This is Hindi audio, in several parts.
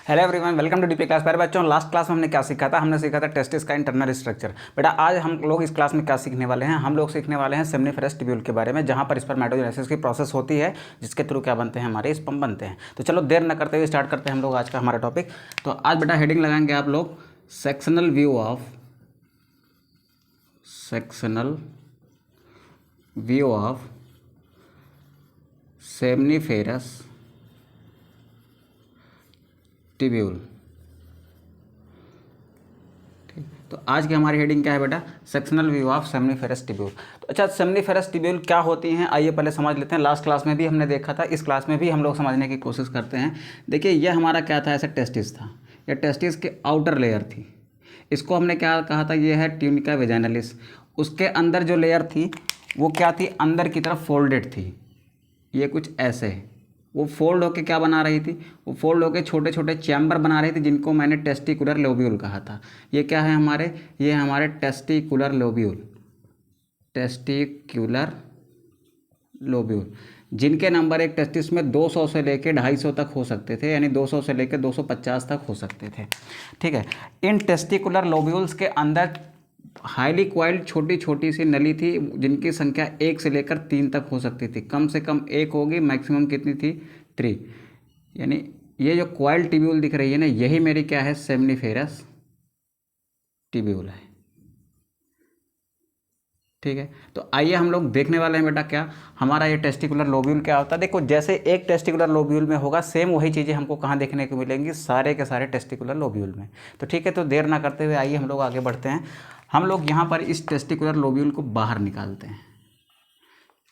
Hello everyone, welcome to DP class. प्यारे बच्चों, लास्ट क्लास में हमने क्या सीखा था? हमने सीखा था टेस्टिस का इंटरनल स्ट्रक्चर। बेटा आज हम लोग इस क्लास में क्या सीखने वाले हैं? हम लोग सीखने वाले हैं सेमनीफेरस ट्यूब्यूल के बारे में, जहां पर स्पर्मेटोजेनेसिस की प्रोसेस होती है, जिसके थ्रू क्या बनते हैं, हमारे स्पर्म बनते हैं। तो चलो देर न करते हुए स्टार्ट करते हैं हम लोग आज का हमारा टॉपिक। तो आज बेटा हेडिंग लगाएंगे आप लोग sectional view of seminiferous tubule. तो आज की हमारी हेडिंग क्या है बेटा? Sectional view of seminiferous tubule. तो अच्छा, सेमनीफेरस ट्यूब्यूल क्या होती हैं, आइए पहले समझ लेते हैं। लास्ट क्लास में भी हमने देखा था, इस क्लास में भी हम लोग समझने की कोशिश करते हैं। देखिए यह हमारा क्या था, ऐसा टेस्टिस था। यह टेस्टिस की आउटर लेयर थी। इसको हमने क्या कहा था, यह है ट्यूनिका वेजाइनलिस। उसके अंदर जो लेयर थी वो क्या थी, अंदर की तरफ फोल्डेड थी। ये कुछ ऐसे वो फोल्ड होके क्या बना रही थी, वो फोल्ड होके छोटे छोटे चैम्बर बना रही थी, जिनको मैंने टेस्टिकुलर लोब्यूल कहा था। ये क्या है हमारे, ये हमारे टेस्टिकुलर लोब्यूल, जिनके नंबर एक टेस्टिस में 200 से लेके 250 तक हो सकते थे, यानी 200 से लेके 250 तक हो सकते थे। ठीक है। इन टेस्टिकुलर लोब्यूल्स के अंदर हाईली क्वाइल्ड छोटी छोटी सी नली थी, जिनकी संख्या 1 से लेकर 3 तक हो सकती थी। कम से कम 1 होगी, मैक्सिमम कितनी थी, 3। यानी ये जो क्वाइल्ड ट्यूब्यूल दिख रही है ना, यही मेरी क्या है, सेमनीफेरस ट्यूब्यूल है। ठीक है। तो आइए हम लोग देखने वाले हैं बेटा क्या हमारा ये टेस्टिकुलर लोब्यूल क्या होता है। देखो जैसे एक टेस्टिकुलर लोब्यूल में होगा, सेम वही चीज़ें हमको कहाँ देखने को मिलेंगी, सारे के सारे टेस्टिकुलर लोब्यूल में। तो ठीक है, तो देर ना करते हुए आइए हम लोग आगे बढ़ते हैं। हम लोग यहाँ पर इस टेस्टिकुलर लोब्यूल को बाहर निकालते हैं।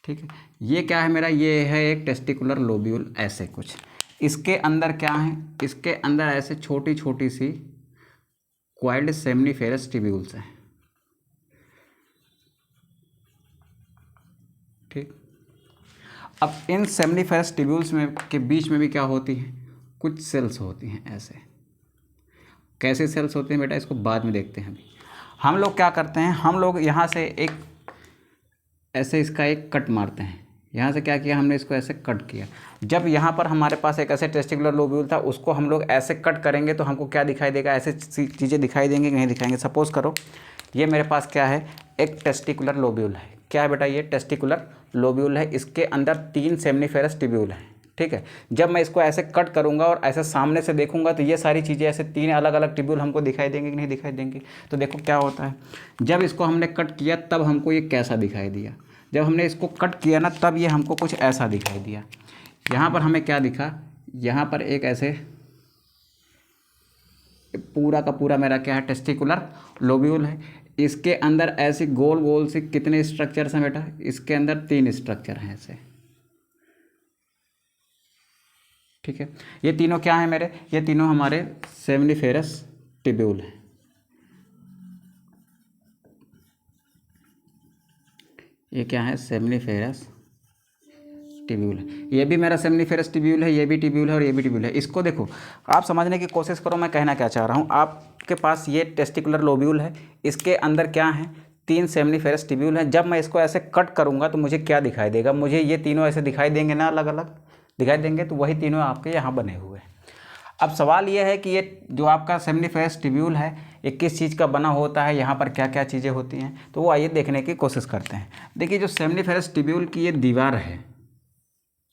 ठीक है। ये क्या है मेरा, ये है एक टेस्टिकुलर लोब्यूल, ऐसे कुछ। इसके अंदर क्या है, इसके अंदर ऐसे छोटी छोटी सी क्वाइल्ड सेमनीफेरस ट्यूब्यूल्स हैं। ठीक। अब इन सेमनीफेरस ट्यूब्यूल्स में के बीच में भी क्या होती हैं, कुछ सेल्स होती हैं ऐसे। कैसे सेल्स होते हैं बेटा, इसको बाद में देखते हैं। अभी हम लोग क्या करते हैं, हम लोग यहाँ से एक ऐसे इसका एक कट मारते हैं। यहाँ से क्या किया हमने, इसको ऐसे कट किया। जब यहाँ पर हमारे पास एक ऐसे टेस्टिकुलर लोब्यूल था, उसको हम लोग ऐसे कट करेंगे तो हमको क्या दिखाई देगा, ऐसे चीज़ें दिखाई देंगी कि नहीं दिखाएंगे। सपोज करो ये मेरे पास क्या है, एक टेस्टिकुलर लोब्यूल है। क्या है बेटा, ये टेस्टिकुलर लोब्यूल है। इसके अंदर 3 सेमनीफेरस ट्यूब्यूल हैं। ठीक है। जब मैं इसको ऐसे कट करूंगा और ऐसे सामने से देखूंगा तो ये सारी चीज़ें ऐसे 3 अलग अलग ट्यूब्यूल हमको दिखाई देंगे कि नहीं दिखाई देंगे। तो देखो क्या होता है, जब इसको हमने कट किया तब हमको ये कैसा दिखाई दिया। जब हमने इसको कट किया ना, तब ये हमको कुछ ऐसा दिखाई दिया। यहाँ पर हमें क्या दिखा, यहाँ पर एक ऐसे पूरा का पूरा मेरा क्या है, टेस्टिकुलर लोब्यूल है। इसके अंदर ऐसी गोल गोल से कितने स्ट्रक्चर्स हैं बेटा, इसके अंदर 3 स्ट्रक्चर हैं ऐसे। ठीक है। ये तीनों क्या है मेरे, ये तीनों हमारे सेमनीफेरस ट्यूब्यूल हैं। ये क्या है, सेमनीफेरस ट्यूब्यूल है। ये भी मेरा सेमनीफेरस ट्यूब्यूल है, ये भी ट्यूब्यूल है और ये भी ट्यूब्यूल है। इसको देखो, आप समझने की कोशिश करो मैं कहना क्या चाह रहा हूँ। आपके पास ये टेस्टिकुलर लोब्यूल है, इसके अंदर क्या है, 3 सेमनीफेरस ट्यूब्यूल हैं। जब मैं इसको ऐसे कट करूँगा तो मुझे क्या दिखाई देगा, मुझे ये तीनों ऐसे दिखाई देंगे ना, अलग अलग दिखाई देंगे। तो वही तीनों आपके यहाँ बने हुए हैं। अब सवाल ये है कि ये जो आपका सेमनीफेरस ट्यूब्यूल है, ये किस चीज़ का बना होता है, यहाँ पर क्या क्या चीज़ें होती हैं, तो वो आइए देखने की कोशिश करते हैं। देखिए जो सेमनीफेरस ट्यूब्यूल की ये दीवार है,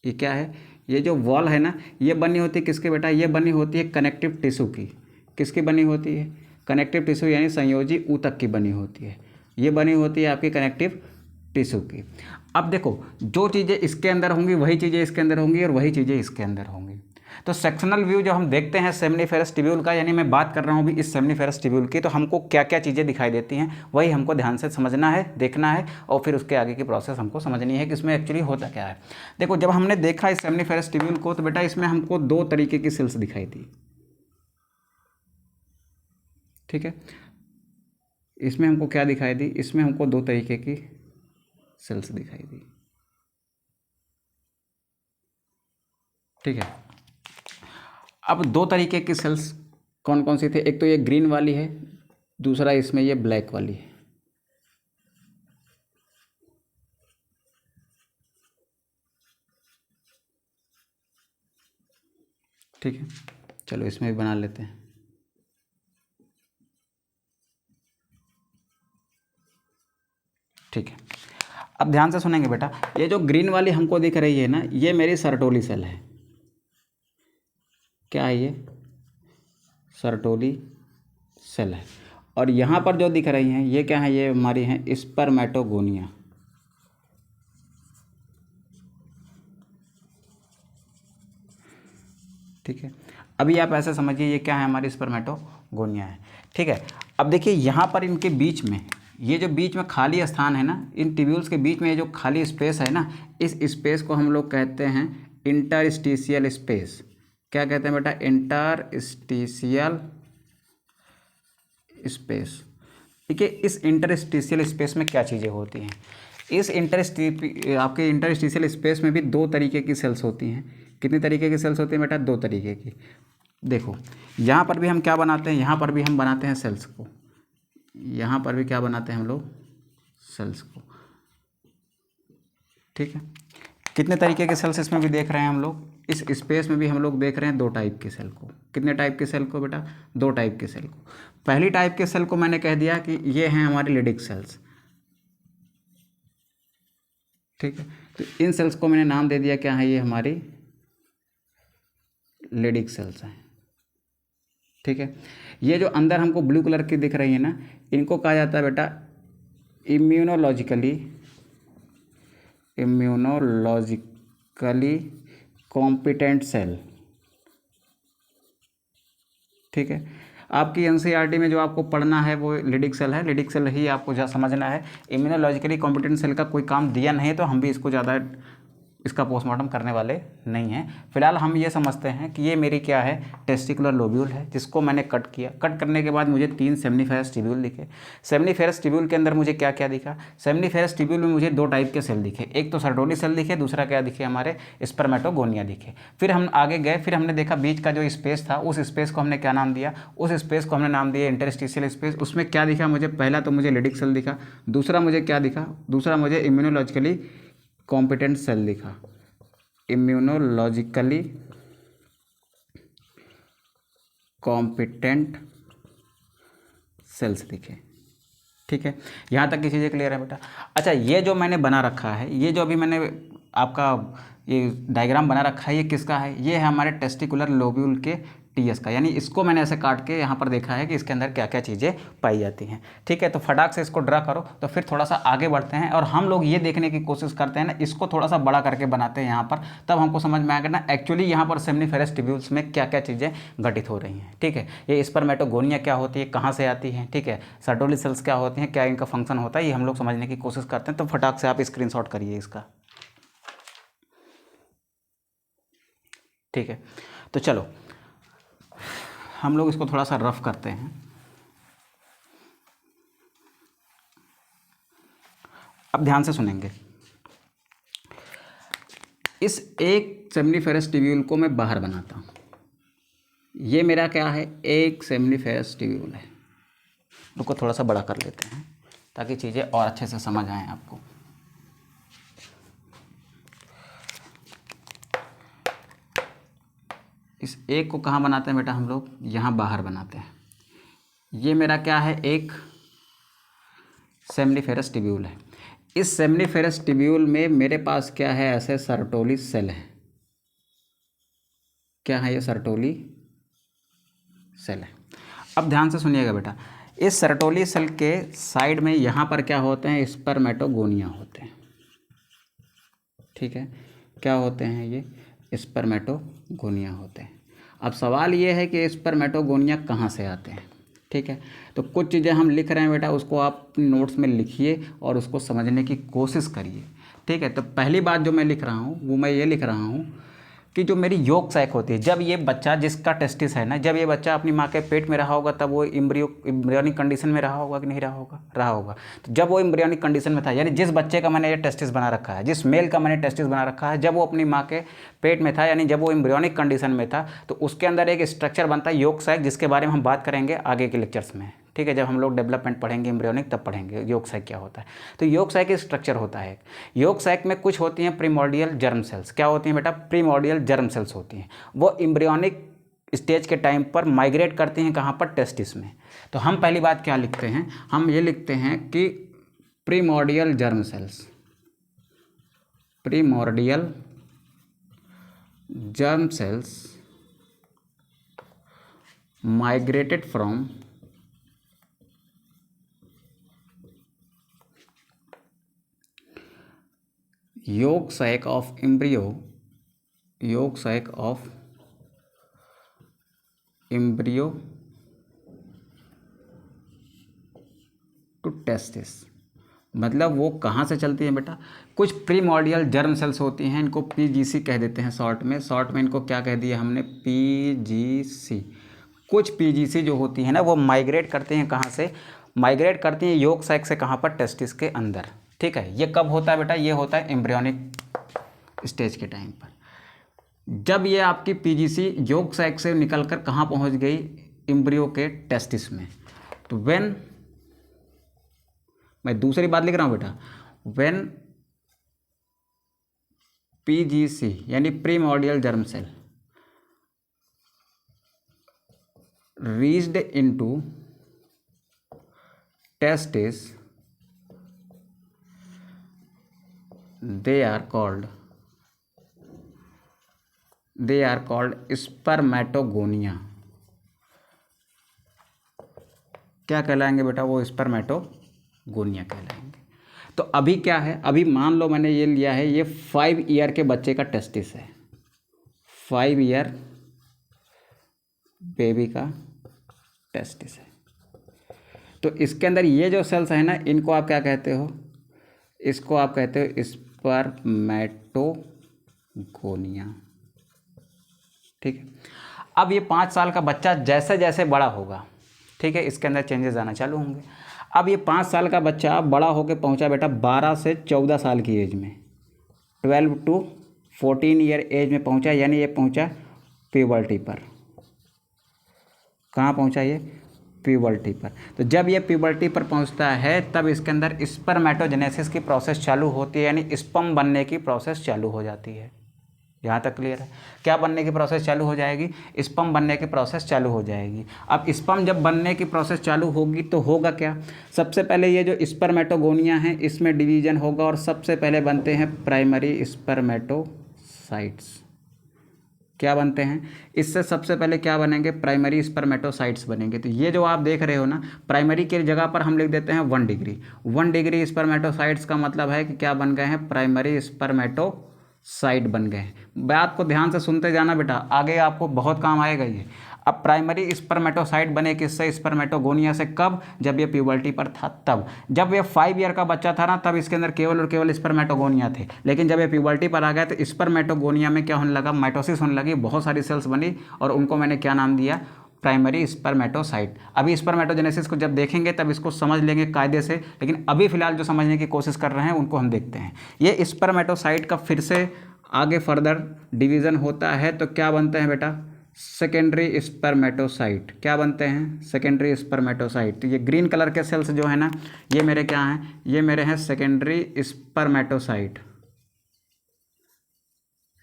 ये क्या है, ये जो वॉल है ना, ये बनी होती है किसके बेटा, ये बनी होती है कनेक्टिव टिश्यू की। किसकी बनी होती है, कनेक्टिव टिश्यू यानी संयोजी ऊतक की बनी होती है। ये बनी होती है आपकी कनेक्टिव टिश्यू की। अब देखो जो चीज़ें इसके अंदर होंगी वही चीज़ें इसके अंदर होंगी और वही चीज़ें इसके अंदर होंगी। तो सेक्शनल व्यू जो हम देखते हैं सेमनीफेरस ट्यूब्यूल का, यानी मैं बात कर रहा हूँ अभी इस सेमनीफेरस ट्यूब्यूल की, तो हमको क्या क्या चीज़ें दिखाई देती हैं वही हमको ध्यान से समझना है, देखना है, और फिर उसके आगे की प्रोसेस हमको समझनी है कि इसमें एक्चुअली होता क्या है। देखो जब हमने देखा इस सेमनीफेरस ट्यूब्यूल को, तो बेटा इसमें हमको 2 तरीके की सेल्स दिखाई दी। ठीक है। इसमें हमको क्या दिखाई दी, इसमें हमको 2 तरीके की सेल्स दिखाई दी। ठीक है। अब 2 तरीके की सेल्स कौन कौन सी थी, एक तो ये ग्रीन वाली है, दूसरा इसमें ये ब्लैक वाली है। ठीक है। चलो इसमें भी बना लेते हैं। ठीक है, अब ध्यान से सुनेंगे बेटा, ये जो ग्रीन वाली हमको दिख रही है ना, ये मेरी सर्टोली सेल है। क्या है ये? सर्टोली सेल है। और यहाँ पर जो दिख रही हैं ये क्या है? ये हमारी हैं स्पर्मेटोगोनिया। ठीक है, अभी आप ऐसे समझिए ये क्या है? हमारी स्पर्मेटोगोनिया है। ठीक है, अब देखिए यहाँ पर इनके बीच में, ये जो बीच में खाली स्थान है ना, इन ट्यूब्यूल्स के बीच में ये जो खाली स्पेस है ना, इस स्पेस को हम लोग कहते हैं इंटरस्टिशियल स्पेस। क्या कहते हैं बेटा? Interstitial space. ठीक है, इस इंटरस्टिशियल स्पेस में क्या चीज़ें होती हैं? इस आपके इंटरस्टिशियल स्पेस में भी दो तरीके की सेल्स होती हैं। कितनी तरीके की सेल्स होती हैं बेटा? दो तरीके की। देखो, यहाँ पर भी हम क्या बनाते हैं? यहाँ पर भी हम बनाते हैं सेल्स को। यहाँ पर भी क्या बनाते हैं हम लोग? सेल्स को। ठीक है, कितने तरीके के सेल्स इसमें भी देख रहे हैं हम लोग? इस स्पेस में भी हम लोग देख रहे हैं दो टाइप के सेल को। कितने टाइप के सेल को बेटा? दो टाइप के सेल को। पहली टाइप के सेल को मैंने कह दिया कि ये हैं हमारे लिडिक सेल्स। ठीक है, तो इन सेल्स को मैंने नाम दे दिया, क्या है? ये हमारी लिडिक सेल्स हैं। ठीक है, ये जो अंदर हमको ब्लू कलर की दिख रही है ना, इनको कहा जाता है बेटा इम्यूनोलॉजिकली कॉम्पिटेंट सेल। ठीक है, आपकी एनसीईआरटी में जो आपको पढ़ना है वो लिडिक सेल है। लिडिक सेल ही आपको जहाँ समझना है। इम्यूनोलॉजिकली कॉम्पिटेंट सेल का कोई काम दिया नहीं है, तो हम भी इसको ज़्यादा इसका पोस्टमार्टम करने वाले नहीं हैं। फिलहाल हम ये समझते हैं कि ये मेरी क्या है? टेस्टिकुलर लोब्यूल है, जिसको मैंने कट किया। कट करने के बाद मुझे 3 सेमनीफेरस ट्यूब्यूल दिखे। सेमनीफेरस ट्यूब्यूल के अंदर मुझे क्या क्या दिखा? सेमनीफेरस ट्यूब्यूल में मुझे दो टाइप के सेल दिखे। एक तो सर्टोली सेल दिखे, दूसरा क्या दिखे? हमारे स्पर्मेटोगोनिया दिखे। फिर हम आगे गए, फिर हमने देखा बीच का जो स्पेस था, उस स्पेस को हमने क्या नाम दिया? उस स्पेस को हमने नाम दिया इंटरस्टिशियल स्पेस। उसमें क्या दिखा मुझे? पहला तो मुझे लिडिक सेल दिखा, दूसरा मुझे क्या दिखा? दूसरा मुझे इम्यूनोलॉजिकली कॉम्पिटेंट सेल दिखा। इम्यूनोलॉजिकली कॉम्पिटेंट सेल्स दिखे। ठीक है, यहाँ तक की चीज़ें क्लियर है बेटा? अच्छा, ये जो मैंने बना रखा है, ये जो अभी मैंने आपका ये डायग्राम बना रखा है, ये किसका है? ये है हमारे टेस्टिकुलर लोब्यूल के टीएस का। यानी इसको मैंने ऐसे काट के यहाँ पर देखा है कि इसके अंदर क्या क्या चीज़ें पाई जाती हैं। ठीक है, तो फटाक से इसको ड्रा करो। तो फिर थोड़ा सा आगे बढ़ते हैं और हम लोग ये देखने की कोशिश करते हैं ना, इसको थोड़ा सा बड़ा करके बनाते हैं यहाँ पर, तब हमको समझ में आएगा ना एक्चुअली यहाँ पर सेमनीफेरस ट्यूब्यूल्स में क्या क्या चीज़ें घटित हो रही हैं। ठीक है, ये स्पर्मेटोगोनिया क्या होती है, कहाँ से आती है? ठीक है, सर्टोली सेल्स क्या होती हैं, क्या इनका फंक्शन होता है, ये हम लोग समझने की कोशिश करते हैं। तो फटाक से आप स्क्रीनशॉट करिए इसका। ठीक है, तो चलो हम लोग इसको थोड़ा सा रफ करते हैं। अब ध्यान से सुनेंगे। इस एक सेमनीफेरस ट्यूब्यूल को मैं बाहर बनाता हूँ। ये मेरा क्या है? एक सेमनीफेरस ट्यूब्यूल है। उसको थोड़ा सा बड़ा कर लेते हैं ताकि चीज़ें और अच्छे से समझ आएँ आपको। इस एक को कहाँ बनाते हैं बेटा हम लोग? यहाँ बाहर बनाते हैं। ये मेरा क्या है? एक सेमनीफेरस ट्यूब्यूल है। इस सेमनीफेरस ट्यूब्यूल में मेरे पास क्या है? ऐसे सर्टोली सेल है। क्या है ये? सर्टोली सेल है। अब ध्यान से सुनिएगा बेटा, इस सर्टोली सेल के साइड में यहाँ पर क्या होते हैं? स्पर्मेटोगोनिया होते हैं। ठीक है, क्या होते हैं ये? स्पर्मेटोगोनिया होते हैं। अब सवाल ये है कि स्पर्मेटोगोनिया कहाँ से आते हैं? ठीक है, तो कुछ चीज़ें हम लिख रहे हैं बेटा, उसको आप नोट्स में लिखिए और उसको समझने की कोशिश करिए। ठीक है, तो पहली बात जो मैं लिख रहा हूँ वो मैं ये लिख रहा हूँ कि जो मेरी योग सैक होती है, जब ये बच्चा जिसका टेस्टिस है ना, जब ये बच्चा अपनी माँ के पेट में रहा होगा तब वो इम्ब्रियोनिक कंडीशन में रहा होगा कि नहीं रहा होगा? रहा होगा। तो जब वो इम्ब्रियोनिक कंडीशन में था, यानी जिस बच्चे का मैंने ये टेस्टिस बना रखा है, जिस मेल का मैंने टेस्टिस बना रखा है, जब वो अपनी माँ के पेट में था, यानी जब वो इम्ब्रियोनिक कंडीशन में था, तो उसके अंदर एक स्ट्रक्चर बनता है योग सैक, जिसके बारे में हम बात करेंगे आगे के लेक्चर्स में। ठीक है, जब हम लोग डेवलपमेंट पढ़ेंगे एम्ब्रियोनिक तब पढ़ेंगे योग सैक क्या होता है। तो योग सैक एक स्ट्रक्चर होता है। योग सैक में कुछ होती हैं प्रीमोर्डियल जर्म सेल्स। क्या होती हैं बेटा? प्रीमोर्डियल जर्म सेल्स होती हैं। वो एम्ब्रियोनिक स्टेज के टाइम पर माइग्रेट करती हैं कहाँ पर, टेस्टिस में। तो हम पहली बात क्या लिखते हैं, हम ये लिखते हैं कि primordial germ cells, primordial germ cells migrated from yolk sac of embryo to testis. मतलब वो कहाँ से चलती है बेटा, कुछ प्रीमोर्डियल जर्म सेल्स होती हैं, इनको पीजीसी कह देते हैं शॉर्ट में इनको क्या कह दिया हमने, पीजीसी। कुछ पीजीसी जो होती हैं ना वो माइग्रेट करती हैं कहाँ से, माइग्रेट करती हैं योक सैक से कहाँ पर, टेस्टिस के अंदर। ठीक है, ये कब होता है बेटा, ये होता है एम्ब्रियोनिक स्टेज के टाइम पर। जब ये आपकी पीजीसी योक सैक से निकलकर कहाँ पहुँच गई, एम्ब्रियो के टेस्टिस में। तो व्हेन, मैं दूसरी बात लिख रहा हूँ बेटा, व्हेन पीजीसी यानी primordial germ cell reached into testis, they are called spermatogonia. क्या कहलाएंगे बेटा, वो स्पर्मेटोगोनिया कहलाएंगे। तो अभी क्या है, अभी मान लो मैंने ये लिया है, ये 5 ईयर के बच्चे का टेस्टिस है, 5 ईयर बेबी का टेस्टिस है। तो इसके अंदर ये जो सेल्स हैं ना, इनको आप क्या कहते हो, इसको आप कहते हो स्पर्मेटोगोनिया। ठीक है, अब ये 5 साल का बच्चा जैसे जैसे बड़ा होगा, ठीक है, इसके अंदर चेंजेस आना चालू होंगे। अब ये 5 साल का बच्चा बड़ा होकर पहुंचा बेटा 12 से 14 साल की एज में, 12 to 14 ईयर एज में पहुंचा, यानी ये पहुंचा प्यूबर्टी पर। कहाँ पहुंचा ये, प्यूबर्टी पर। तो जब ये प्यूबर्टी पर पहुंचता है तब इसके अंदर स्पर्मेटोजेनेसिस की प्रोसेस चालू होती है, यानी स्पर्म बनने की प्रोसेस चालू हो जाती है। यहाँ तक क्लियर है, क्या बनने की प्रोसेस चालू हो जाएगी, स्पर्म बनने की प्रोसेस चालू हो जाएगी। अब स्पर्म जब बनने की प्रोसेस चालू होगी तो होगा क्या, सबसे पहले ये जो स्पर्मेटोगोनिया है इसमें डिवीजन होगा और सबसे पहले बनते हैं प्राइमरी स्पर्मेटोसाइट्स। क्या बनते हैं, इससे सबसे पहले क्या बनेंगे, प्राइमरी स्पर्मेटोसाइट्स बनेंगे। तो ये जो आप देख रहे हो ना, प्राइमरी की जगह पर हम लिख देते हैं 1 डिग्री। 1 डिग्री स्पर्मेटोसाइट्स का मतलब है कि क्या बन गए हैं, प्राइमरी स्पर्मेटोसाइट बन गए हैं। बात को ध्यान से सुनते जाना बेटा, आगे आपको बहुत काम आएगा ये। अब प्राइमरी स्पर्मेटोसाइट बने किससे, स्पर्मेटोगोनिया से। कब, जब ये प्यूबर्टी पर था तब। जब ये 5 ईयर का बच्चा था ना, तब इसके अंदर केवल और केवल स्पर्मेटोगोनिया थे। लेकिन जब ये प्यूबर्टी पर आ गया तो स्पर्मेटोगोनिया में क्या होने लगा, माइटोसिस होने लगी, बहुत सारी सेल्स बनी और उनको मैंने क्या नाम दिया, प्राइमरी स्पर्मेटोसाइट। अभी स्पर्मेटोजेनेसिस को जब देखेंगे तब इसको समझ लेंगे कायदे से, लेकिन अभी फिलहाल जो समझने की कोशिश कर रहे हैं उनको हम देखते हैं। ये स्पर्मेटोसाइट का फिर से आगे फर्दर डिवीज़न होता है तो क्या बनते हैं बेटा, सेकेंडरी स्पर्मेटोसाइट। क्या बनते हैं, सेकेंडरी स्पर्मेटोसाइट। तो ये ग्रीन कलर के सेल्स जो है ना, ये मेरे क्या हैं, ये मेरे हैं सेकेंडरी स्पर्मेटोसाइट,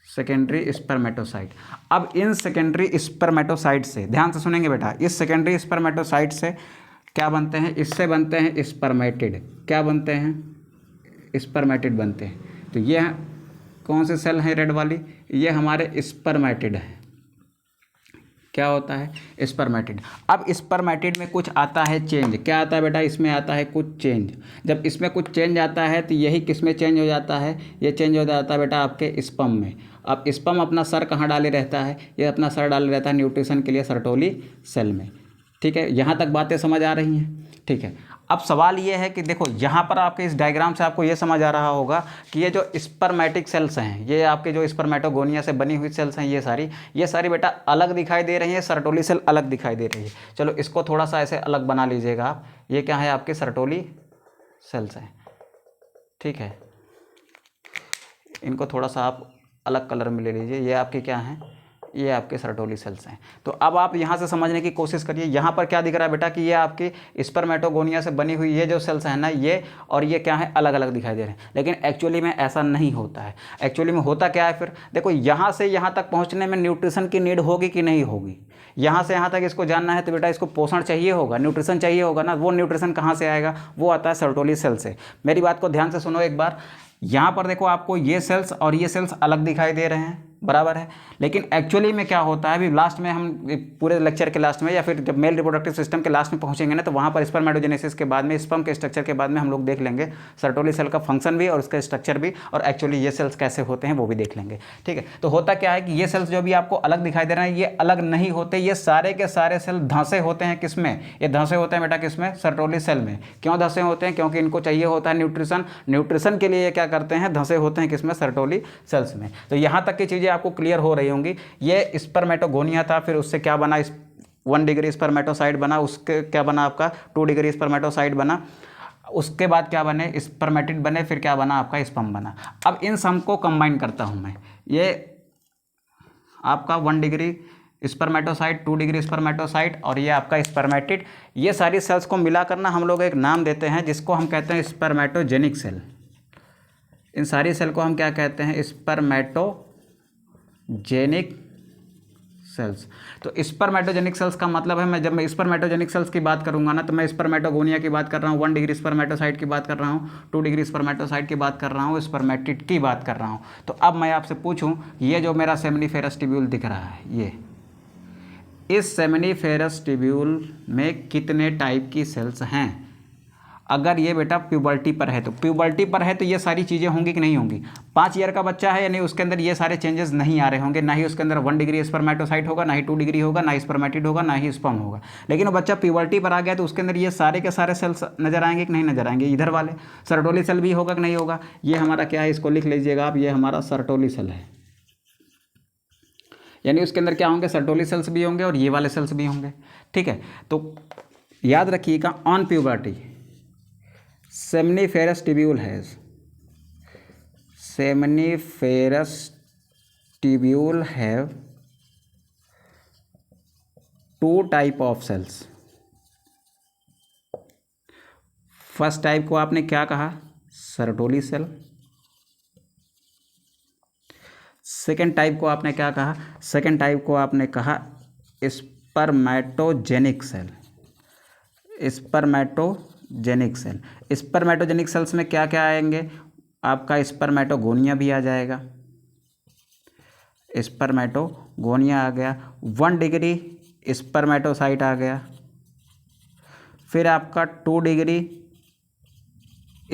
सेकेंडरी स्पर्मेटोसाइट। अब इन सेकेंडरी स्पर्मेटोसाइट से ध्यान से सुनेंगे बेटा, इस सेकेंडरी स्पर्मेटोसाइट से क्या बनते हैं, इससे बनते हैं स्पर्मेटिड। क्या बनते हैं, स्पर्मेटिड बनते हैं। तो ये कौन से सेल हैं, रेड वाली, ये हमारे स्पर्मेटिड है। क्या होता है, स्पर्मेटिड। अब स्पर्मेटिड में कुछ आता है चेंज। क्या आता है बेटा, इसमें आता है कुछ चेंज। जब इसमें कुछ चेंज आता है तो यही किस में चेंज हो जाता है, ये चेंज हो जाता है बेटा आपके स्पर्म में। अब स्पर्म अपना सर कहाँ डाले रहता है, ये अपना सर डाले रहता है न्यूट्रिशन के लिए सर्टोली सेल में। ठीक है, यहाँ तक बातें समझ आ रही हैं। ठीक है, अब सवाल ये है कि देखो यहाँ पर आपके इस डायग्राम से आपको ये समझ आ रहा होगा कि ये जो स्पर्मेटिक सेल्स हैं, ये आपके जो स्पर्मेटोगोनिया से बनी हुई सेल्स हैं, ये सारी बेटा अलग दिखाई दे रही हैं, सर्टोली सेल अलग दिखाई दे रही है। चलो इसको थोड़ा सा ऐसे अलग बना लीजिएगा आप। ये क्या है, आपके सर्टोली सेल्स हैं। ठीक है, इनको थोड़ा सा आप अलग कलर में ले लीजिए। ये आपके क्या हैं, ये आपके सर्टोली सेल्स हैं। तो अब आप यहाँ से समझने की कोशिश करिए, यहाँ पर क्या दिख रहा है बेटा कि ये आपकी स्पर्मेटोगोनिया से बनी हुई ये जो सेल्स हैं ना, ये और ये क्या है, अलग अलग दिखाई दे रहे हैं। लेकिन एक्चुअली में ऐसा नहीं होता है। एक्चुअली में होता क्या है, फिर देखो यहाँ से यहाँ तक पहुँचने में न्यूट्रिशन की नीड होगी कि नहीं होगी। यहाँ से यहाँ तक इसको जानना है तो बेटा इसको पोषण चाहिए होगा, न्यूट्रिशन चाहिए होगा ना। वो न्यूट्रिशन कहाँ से आएगा? वो आता है सर्टोली सेल से। मेरी बात को ध्यान से सुनो एक बार। यहाँ पर देखो आपको ये सेल्स और ये सेल्स अलग दिखाई दे रहे हैं, बराबर है। लेकिन एक्चुअली में क्या होता है, अभी लास्ट में हम पूरे लेक्चर के लास्ट में या फिर जब मेल रिप्रोडक्टिव सिस्टम के लास्ट में पहुंचेंगे ना, तो वहाँ पर स्पर्मेटोजेनेसिस के बाद में, स्पर्म के स्ट्रक्चर के बाद में हम लोग देख लेंगे सर्टोली सेल का फंक्शन भी और उसका स्ट्रक्चर भी, और एक्चुअली ये सेल्स कैसे होते हैं वो भी देख लेंगे। ठीक है, तो होता क्या है कि ये सेल्स जो भी आपको अलग दिखाई दे रहे हैं, ये अलग नहीं होते, ये सारे के सारे सेल धंसे होते हैं। किसमें? ये धंसे होते हैं बेटा, किसमें? सर्टोली सेल में। क्यों धंसे होते हैं? क्योंकि इनको चाहिए होता है न्यूट्रिशन। न्यूट्रिशन के लिए ये क्या करते हैं? धंसे होते हैं। किसमें? सर्टोली सेल्स में। तो यहाँ तक की चीज़ें आपको क्लियर हो रही होंगी। ये स्पर्मेटोगोनिया था, फिर उससे क्या बना? 1 डिग्री स्पर्मेटोसाइट बना, उसके क्या बना आपका? 2 डिग्री स्पर्मेटोसाइट बना, उसके बाद क्या बने? स्पर्मेटिड बने, फिर क्या बना आपका? स्पर्म बना। अब इन सब को कंबाइन करता हूं मैं। ये आपका 1 डिग्री स्पर्मेटोसाइट, 2 डिग्री स्पर्मेटोसाइट और ये आपका स्पर्मेटिड, ये सारी सेल्स को मिलाकर ना हम लोग एक नाम देते हैं जिसको हम कहते हैं स्पर्मेटोजेनिक सेल। इन सारी सेल को हम क्या कहते हैं? स्पर्मेटोजेनिक सेल्स। तो स्पर्मेटोजेनिक सेल्स का मतलब है, जब मैं स्पर्मेटोजेनिक सेल्स की बात करूंगा ना, तो मैं स्पर्मेटोगोनिया की बात कर रहा हूँ, 1 डिग्री स्पर्मेटोसाइट की बात कर रहा हूँ, 2 डिग्री स्पर्मेटोसाइट की बात कर रहा हूँ, स्पर्मेटिड की बात कर रहा हूँ। तो अब मैं आपसे पूछूं, ये जो मेरा सेमिनिफेरस ट्यूब्यूल दिख रहा है, ये इस सेमिनिफेरस ट्यूब्यूल में कितने टाइप की सेल्स हैं? अगर ये बेटा प्यूबर्टी पर है, तो प्यूबर्टी पर है तो ये सारी चीज़ें होंगी कि नहीं होंगी? 5 ईयर का बच्चा है, यानी उसके अंदर ये सारे चेंजेस नहीं आ रहे होंगे। ना ही उसके अंदर 1 डिग्री स्पर्मेटोसाइट होगा, ना ही 2 डिग्री होगा, ना ही स्पर्मेटिड होगा, ना ही स्पर्म होगा। लेकिन वो बच्चा प्यूबर्टी पर आ गया तो उसके अंदर ये सारे के सारे सेल्स नजर आएंगे कि नहीं नजर आएंगे? इधर वाले सर्टोली सेल भी होगा कि नहीं होगा? ये हमारा क्या है, इसको लिख लीजिएगा आप, ये हमारा सर्टोली सेल है। यानी उसके अंदर क्या होंगे? सर्टोली सेल्स भी होंगे और ये वाले सेल्स भी होंगे। ठीक है, तो याद रखिएगा, on puberty seminiferous tubule has seminiferous tubule have 2 type of cells। First type को आपने क्या कहा? Sertoli cell. सेकेंड टाइप को आपने क्या कहा? सेकेंड टाइप को आपने कहा स्पर्मेटोजेनिक सेल। स्पर्मेटोजेनिक सेल। स्पर्मेटोजेनिक सेल्स में क्या क्या आएंगे? आपका स्पर्मेटोगोनिया भी आ जाएगा, स्पर्मेटोगोनिया आ गया, 1 डिग्री स्पर्मेटोसाइट आ गया, फिर आपका 2 डिग्री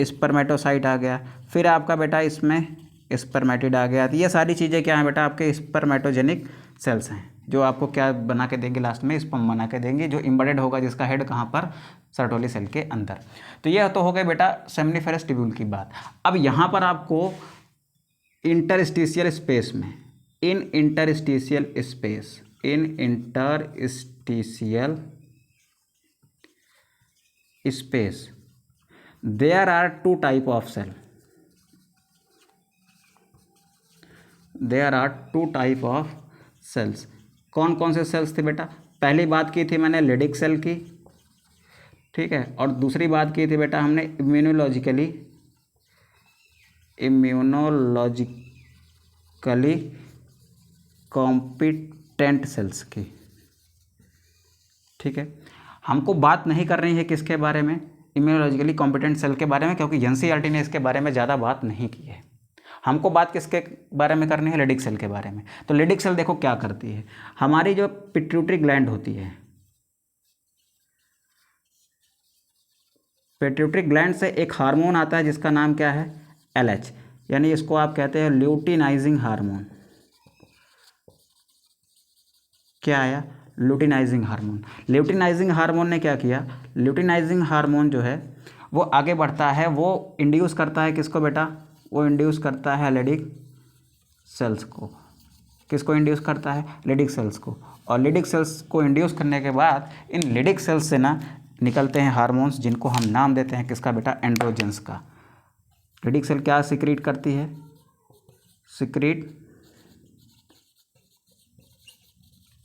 स्पर्मेटोसाइट आ गया, फिर आपका बेटा इसमें स्पर्मेटिड आ गया। तो ये सारी चीज़ें क्या हैं बेटा? आपके स्पर्मेटोजेनिक सेल्स हैं, जो आपको क्या बना के देंगे? लास्ट में स्पर्म बना के देंगे, जो इम्बेडेड होगा, जिसका हेड कहाँ पर? सर्टोली सेल के अंदर। तो यह तो हो गए बेटा सेमिनिफेरस ट्यूब्यूल की बात। अब यहाँ पर आपको इंटरस्टिशियल स्पेस में, in interstitial space there are 2 type of cell. There are 2 type of cells. कौन कौन से सेल्स थे बेटा? पहली बात की थी मैंने लेडिक सेल की, ठीक है, और दूसरी बात की थी बेटा हमने इम्यूनोलॉजिकली कॉम्पिटेंट सेल्स की। ठीक है, हमको बात नहीं कर रही है किसके बारे में? इम्यूनोलॉजिकली कॉम्पिटेंट सेल के बारे में, क्योंकि एनसीईआरटी ने इसके बारे में ज़्यादा बात नहीं की है। हमको बात किसके बारे में करनी है? लेडिक सेल के बारे में। तो लेडिक सेल देखो क्या करती है, हमारी जो पिट्यूटरी ग्लैंड होती है, पिट्यूटरी ग्लैंड से एक हार्मोन आता है जिसका नाम क्या है? LH, यानी इसको आप कहते हैं ल्यूटिनाइजिंग हार्मोन। क्या आया? Luteinizing hormone. ल्यूटिनाइजिंग हार्मोन ने क्या किया? ल्यूटिनाइजिंग हार्मोन जो है वो आगे बढ़ता है, वो इंड्यूस करता है किसको बेटा? वो इंड्यूस करता है लेडिक सेल्स को। किसको इंड्यूस करता है? लेडिक सेल्स को। और लेडिक सेल्स को इंड्यूस करने के बाद इन लेडिक सेल्स से ना निकलते हैं हार्मोन्स, जिनको हम नाम देते हैं किसका बेटा? एंड्रोजेंस का। लेडिक सेल क्या सिक्रीट करती है? Secrete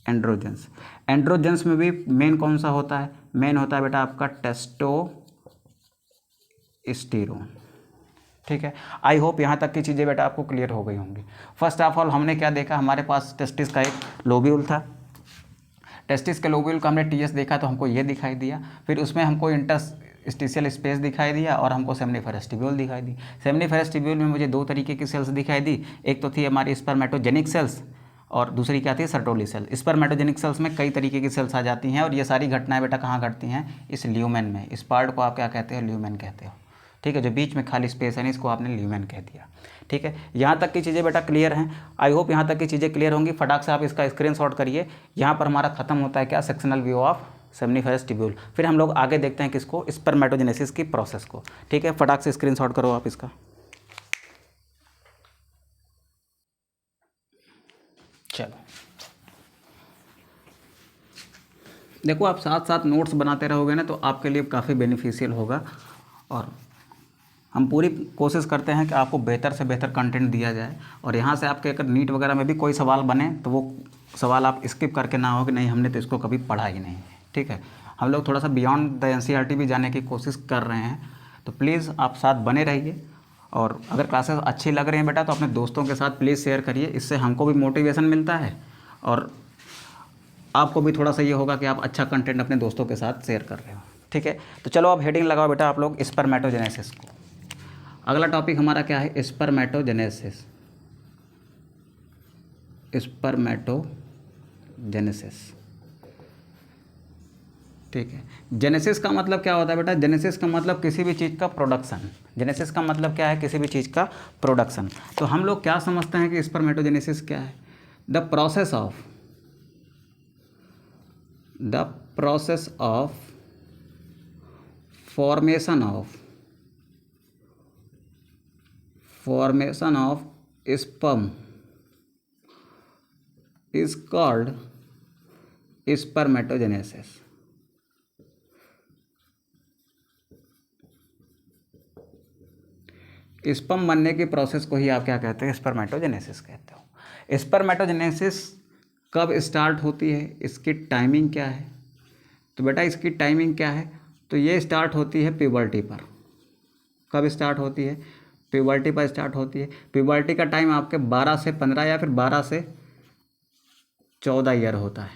androgens. एंड्रोजेंस में भी मेन कौन सा होता है? मेन होता है बेटा आपका टेस्टोस्टेरोन। ठीक है, आई होप यहाँ तक की चीज़ें बेटा आपको क्लियर हो गई होंगी। फर्स्ट ऑफ ऑल हमने क्या देखा? हमारे पास टेस्टिस का एक लोब्यूल था। टेस्टिस के लोब्यूल का हमने टीएस देखा तो हमको ये दिखाई दिया, फिर उसमें हमको इंटरस्टिशियल स्पेस दिखाई दिया और हमको सेमनीफेरस ट्यूब्यूल दिखाई दी। सेमनीफेरस ट्यूब्यूल में मुझे दो तरीके की सेल्स दिखाई दी, एक तो थी हमारी स्पर्मेटोजेनिक सेल्स और दूसरी क्या थी, सर्टोली सेल। स्पर्मेटोजेनिक सेल्स में कई तरीके की सेल्स आ जाती हैं और ये सारी घटनाएं बेटा कहाँ घटती हैं, इस ल्यूमेन में। इस पार्ट को आप क्या कहते हो, ल्यूमेन कहते हो, ठीक है। जो बीच में खाली स्पेस है ना, इसको आपने ल्यूमेन कह दिया, ठीक है। यहाँ तक की चीज़ें बेटा क्लियर हैं, आई होप यहाँ तक की चीज़ें क्लियर होंगी। फटाक से आप इसका स्क्रीनशॉट करिए। यहाँ पर हमारा खत्म होता है क्या, sectional view of seminiferous tubule. फिर हम लोग आगे देखते हैं किसको, स्पर्मेटोजेनेसिस की प्रोसेस को, ठीक है। फटाक से स्क्रीनशॉट करो आप इसका। चलो देखो, आप साथ साथ नोट्स बनाते रहोगे ना तो आपके लिए काफ़ी बेनिफिशियल होगा, और हम पूरी कोशिश करते हैं कि आपको बेहतर से बेहतर कंटेंट दिया जाए। और यहाँ से आपके अगर नीट वगैरह में भी कोई सवाल बने तो वो सवाल आप स्किप करके ना हो कि नहीं हमने तो इसको कभी पढ़ा ही नहीं, ठीक है। हम लोग थोड़ा सा बियॉन्ड द एनसीईआरटी भी जाने की कोशिश कर रहे हैं, तो प्लीज़ आप साथ बने रहिए। और अगर क्लासेस अच्छी लग रही हैं बेटा तो अपने दोस्तों के साथ प्लीज़ शेयर करिए, इससे हमको भी मोटिवेशन मिलता है और आपको भी थोड़ा सा ये होगा कि आप अच्छा कंटेंट अपने दोस्तों के साथ शेयर कर रहे हो, ठीक है। तो चलो अब हेडिंग लगाओ बेटा आप लोग स्पर्मेटोजेनेसिस को। अगला टॉपिक हमारा क्या है, स्पर्मेटोजेनेसिस। स्पर्मेटोजेनेसिस, ठीक है। जेनेसिस का मतलब क्या होता है बेटा, जेनेसिस का मतलब किसी भी चीज़ का प्रोडक्शन। जेनेसिस का मतलब क्या है, किसी भी चीज़ का प्रोडक्शन। तो हम लोग क्या समझते हैं कि स्पर्मेटोजेनेसिस क्या है, the process of formation of sperm is called spermatogenesis। Sperm बनने की प्रोसेस को ही आप क्या कहते हैं, स्पर्मेटोजेनेसिस कहते हो। स्पर्मेटोजेनेसिस कब स्टार्ट होती है, इसकी टाइमिंग क्या है, तो बेटा इसकी टाइमिंग क्या है, तो ये स्टार्ट होती है प्यूबर्टी पर। कब स्टार्ट होती है, प्यूबर्टी पर स्टार्ट होती है। प्यूबर्टी का टाइम आपके 12 से 15 या फिर 12 से 14 ईयर होता है,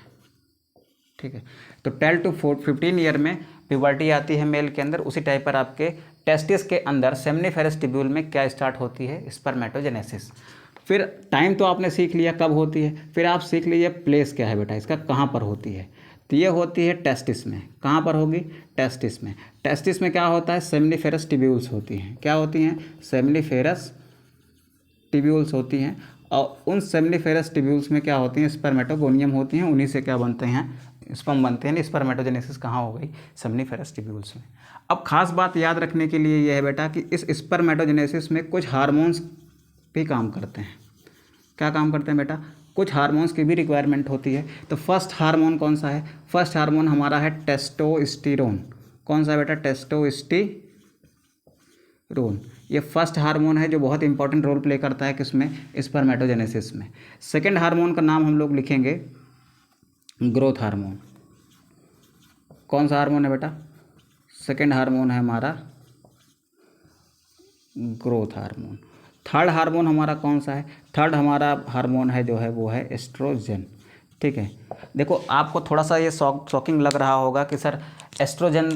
ठीक है। तो 12 to 15 ईयर में प्यूबर्टी आती है मेल के अंदर। उसी टाइप पर आपके टेस्टिस के अंदर सेमनीफेरस ट्यूब्यूल में क्या स्टार्ट होती है, स्पर्मेटोजेनेसिस। फिर टाइम तो आपने सीख लिया कब होती है, फिर आप सीख लीजिए प्लेस क्या है बेटा इसका, कहाँ पर होती है। तो ये होती है टेस्टिस में। कहाँ पर होगी, टेस्टिस में। टेस्टिस में क्या होता है, सेमनीफेरस ट्यूब्यूल्स होती हैं। क्या होती हैं, सेमनीफेरस ट्यूब्यूल्स होती हैं। और उन सेमनीफेरस ट्यूब्यूल्स में क्या होती हैं, स्पर्मेटोगोनियम होती हैं। उन्हीं से क्या बनते हैं, स्पर्म बनते हैं। स्पर्मेटोजेनेसिस कहाँ हो गई, सेमनीफेरस ट्यूब्यूल्स में। अब खास बात याद रखने के लिए यह है बेटा कि इस स्पर्मेटोजेनेसिस में कुछ हार्मोन्स भी काम करते हैं। क्या काम करते हैं बेटा, कुछ हार्मोन्स की भी रिक्वायरमेंट होती है। तो फर्स्ट हार्मोन कौन सा है, फर्स्ट हार्मोन हमारा है टेस्टोस्टेरोन। कौन सा है बेटा, टेस्टोस्टेरोन। ये फर्स्ट हार्मोन है जो बहुत इंपॉर्टेंट रोल प्ले करता है किसमें, स्पर्मेटोजेनेसिस में। सेकेंड हार्मोन का नाम हम लोग लिखेंगे ग्रोथ हार्मोन। कौन सा हार्मोन है बेटा, सेकेंड हार्मोन है हमारा ग्रोथ हार्मोन। थर्ड हार्मोन हमारा कौन सा है, थर्ड हमारा हार्मोन है जो है वो है एस्ट्रोजन, ठीक है। देखो आपको थोड़ा सा ये शॉकिंग लग रहा होगा कि सर एस्ट्रोजन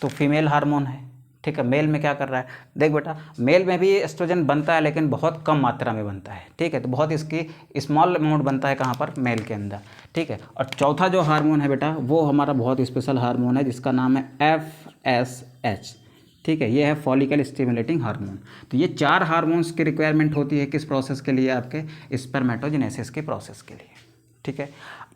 तो फीमेल हार्मोन है, ठीक है, मेल में क्या कर रहा है। देख बेटा, मेल में भी एस्ट्रोजन बनता है लेकिन बहुत कम मात्रा में बनता है, ठीक है। तो बहुत इसकी स्मॉल अमाउंट बनता है कहाँ पर, मेल के अंदर, ठीक है। और चौथा जो हार्मोन है बेटा वो हमारा बहुत स्पेशल हार्मोन है जिसका नाम है FSH, ठीक है। ये है फॉलिकल स्टिमुलेटिंग हार्मोन। तो ये चार हार्मोन्स की रिक्वायरमेंट होती है किस प्रोसेस के लिए, आपके स्पर्मेटोजेनेसिस के प्रोसेस के लिए, ठीक है।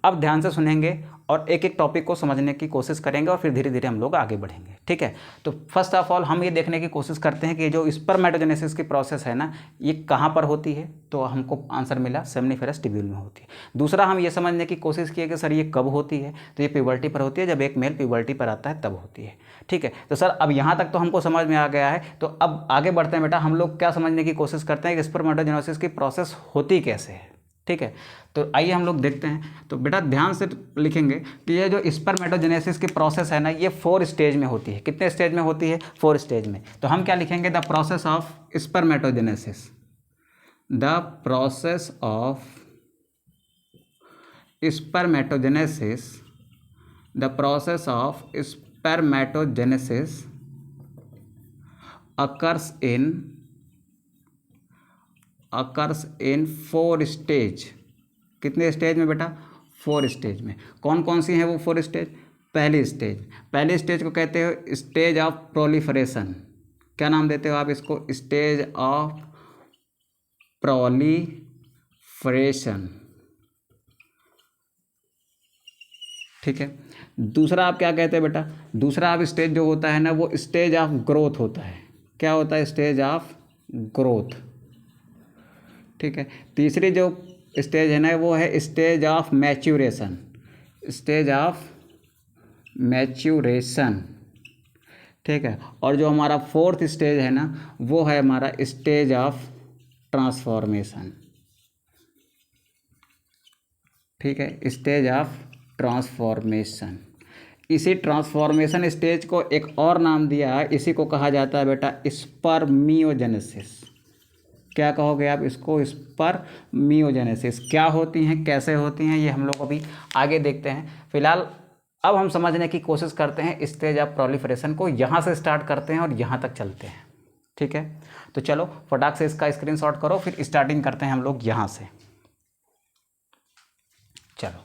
अब ध्यान से सुनेंगे और एक एक टॉपिक को समझने की कोशिश करेंगे और फिर धीरे धीरे हम लोग आगे बढ़ेंगे, ठीक है। तो फर्स्ट ऑफ ऑल हम ये देखने की कोशिश करते हैं कि जो स्पर्मेटोजेनेसिस की प्रोसेस है ना, ये कहाँ पर होती है। तो हमको आंसर मिला सेमनीफेरस ट्यूब्यूल में होती है। दूसरा हम ये समझने की कोशिश किए कि सर ये कब होती है, तो ये प्यूबर्टी पर होती है, जब एक मेल प्यूबर्टी पर आता है तब होती है, ठीक है। तो सर अब यहाँ तक तो हमको समझ में आ गया है, तो अब आगे बढ़ते हैं बेटा। हम लोग क्या समझने की कोशिश करते हैं कि स्पर्मेटोजेनेसिस की प्रोसेस होती कैसे है, ठीक है। तो आइए हम लोग देखते हैं। तो बेटा ध्यान से लिखेंगे कि ये जो स्पर्मेटोजेनेसिस की प्रोसेस है ना, ये 4 स्टेज में होती है। कितने स्टेज में होती है, 4 स्टेज में। तो हम क्या लिखेंगे, the process of spermatogenesis, the process of spermatogenesis the process of spermatogenesis occurs in 4 stage. कितने स्टेज में बेटा? 4 स्टेज में। कौन कौन सी हैं वो 4 स्टेज? पहली स्टेज को कहते हो स्टेज ऑफ प्रोलिफरेशन। क्या नाम देते हो आप इसको? Stage of proliferation. ठीक है। दूसरा आप क्या कहते हैं बेटा? दूसरा आप स्टेज जो होता है ना वो स्टेज ऑफ ग्रोथ होता है। क्या होता है? Stage of growth. ठीक है। तीसरी जो स्टेज है ना वो है stage of maturation. Stage of maturation. ठीक है। और जो हमारा 4th स्टेज है ना वो है हमारा स्टेज ऑफ ट्रांसफॉर्मेशन। ठीक है। Stage of transformation. इसी ट्रांसफॉर्मेशन स्टेज को एक और नाम दिया है, इसी को कहा जाता है बेटा स्पर्मियोजेनेसिस। क्या कहोगे आप इसको? स्पर्मियोजेनेसिस। क्या होती हैं, कैसे होती हैं, ये हम लोग अभी आगे देखते हैं। फिलहाल अब हम समझने की कोशिश करते हैं स्टेज ऑफ प्रोलिफरेशन को। यहाँ से स्टार्ट करते हैं और यहाँ तक चलते हैं। ठीक है। तो चलो फटाक से इसका स्क्रीनशॉट करो, फिर स्टार्टिंग करते हैं हम लोग यहाँ से। चलो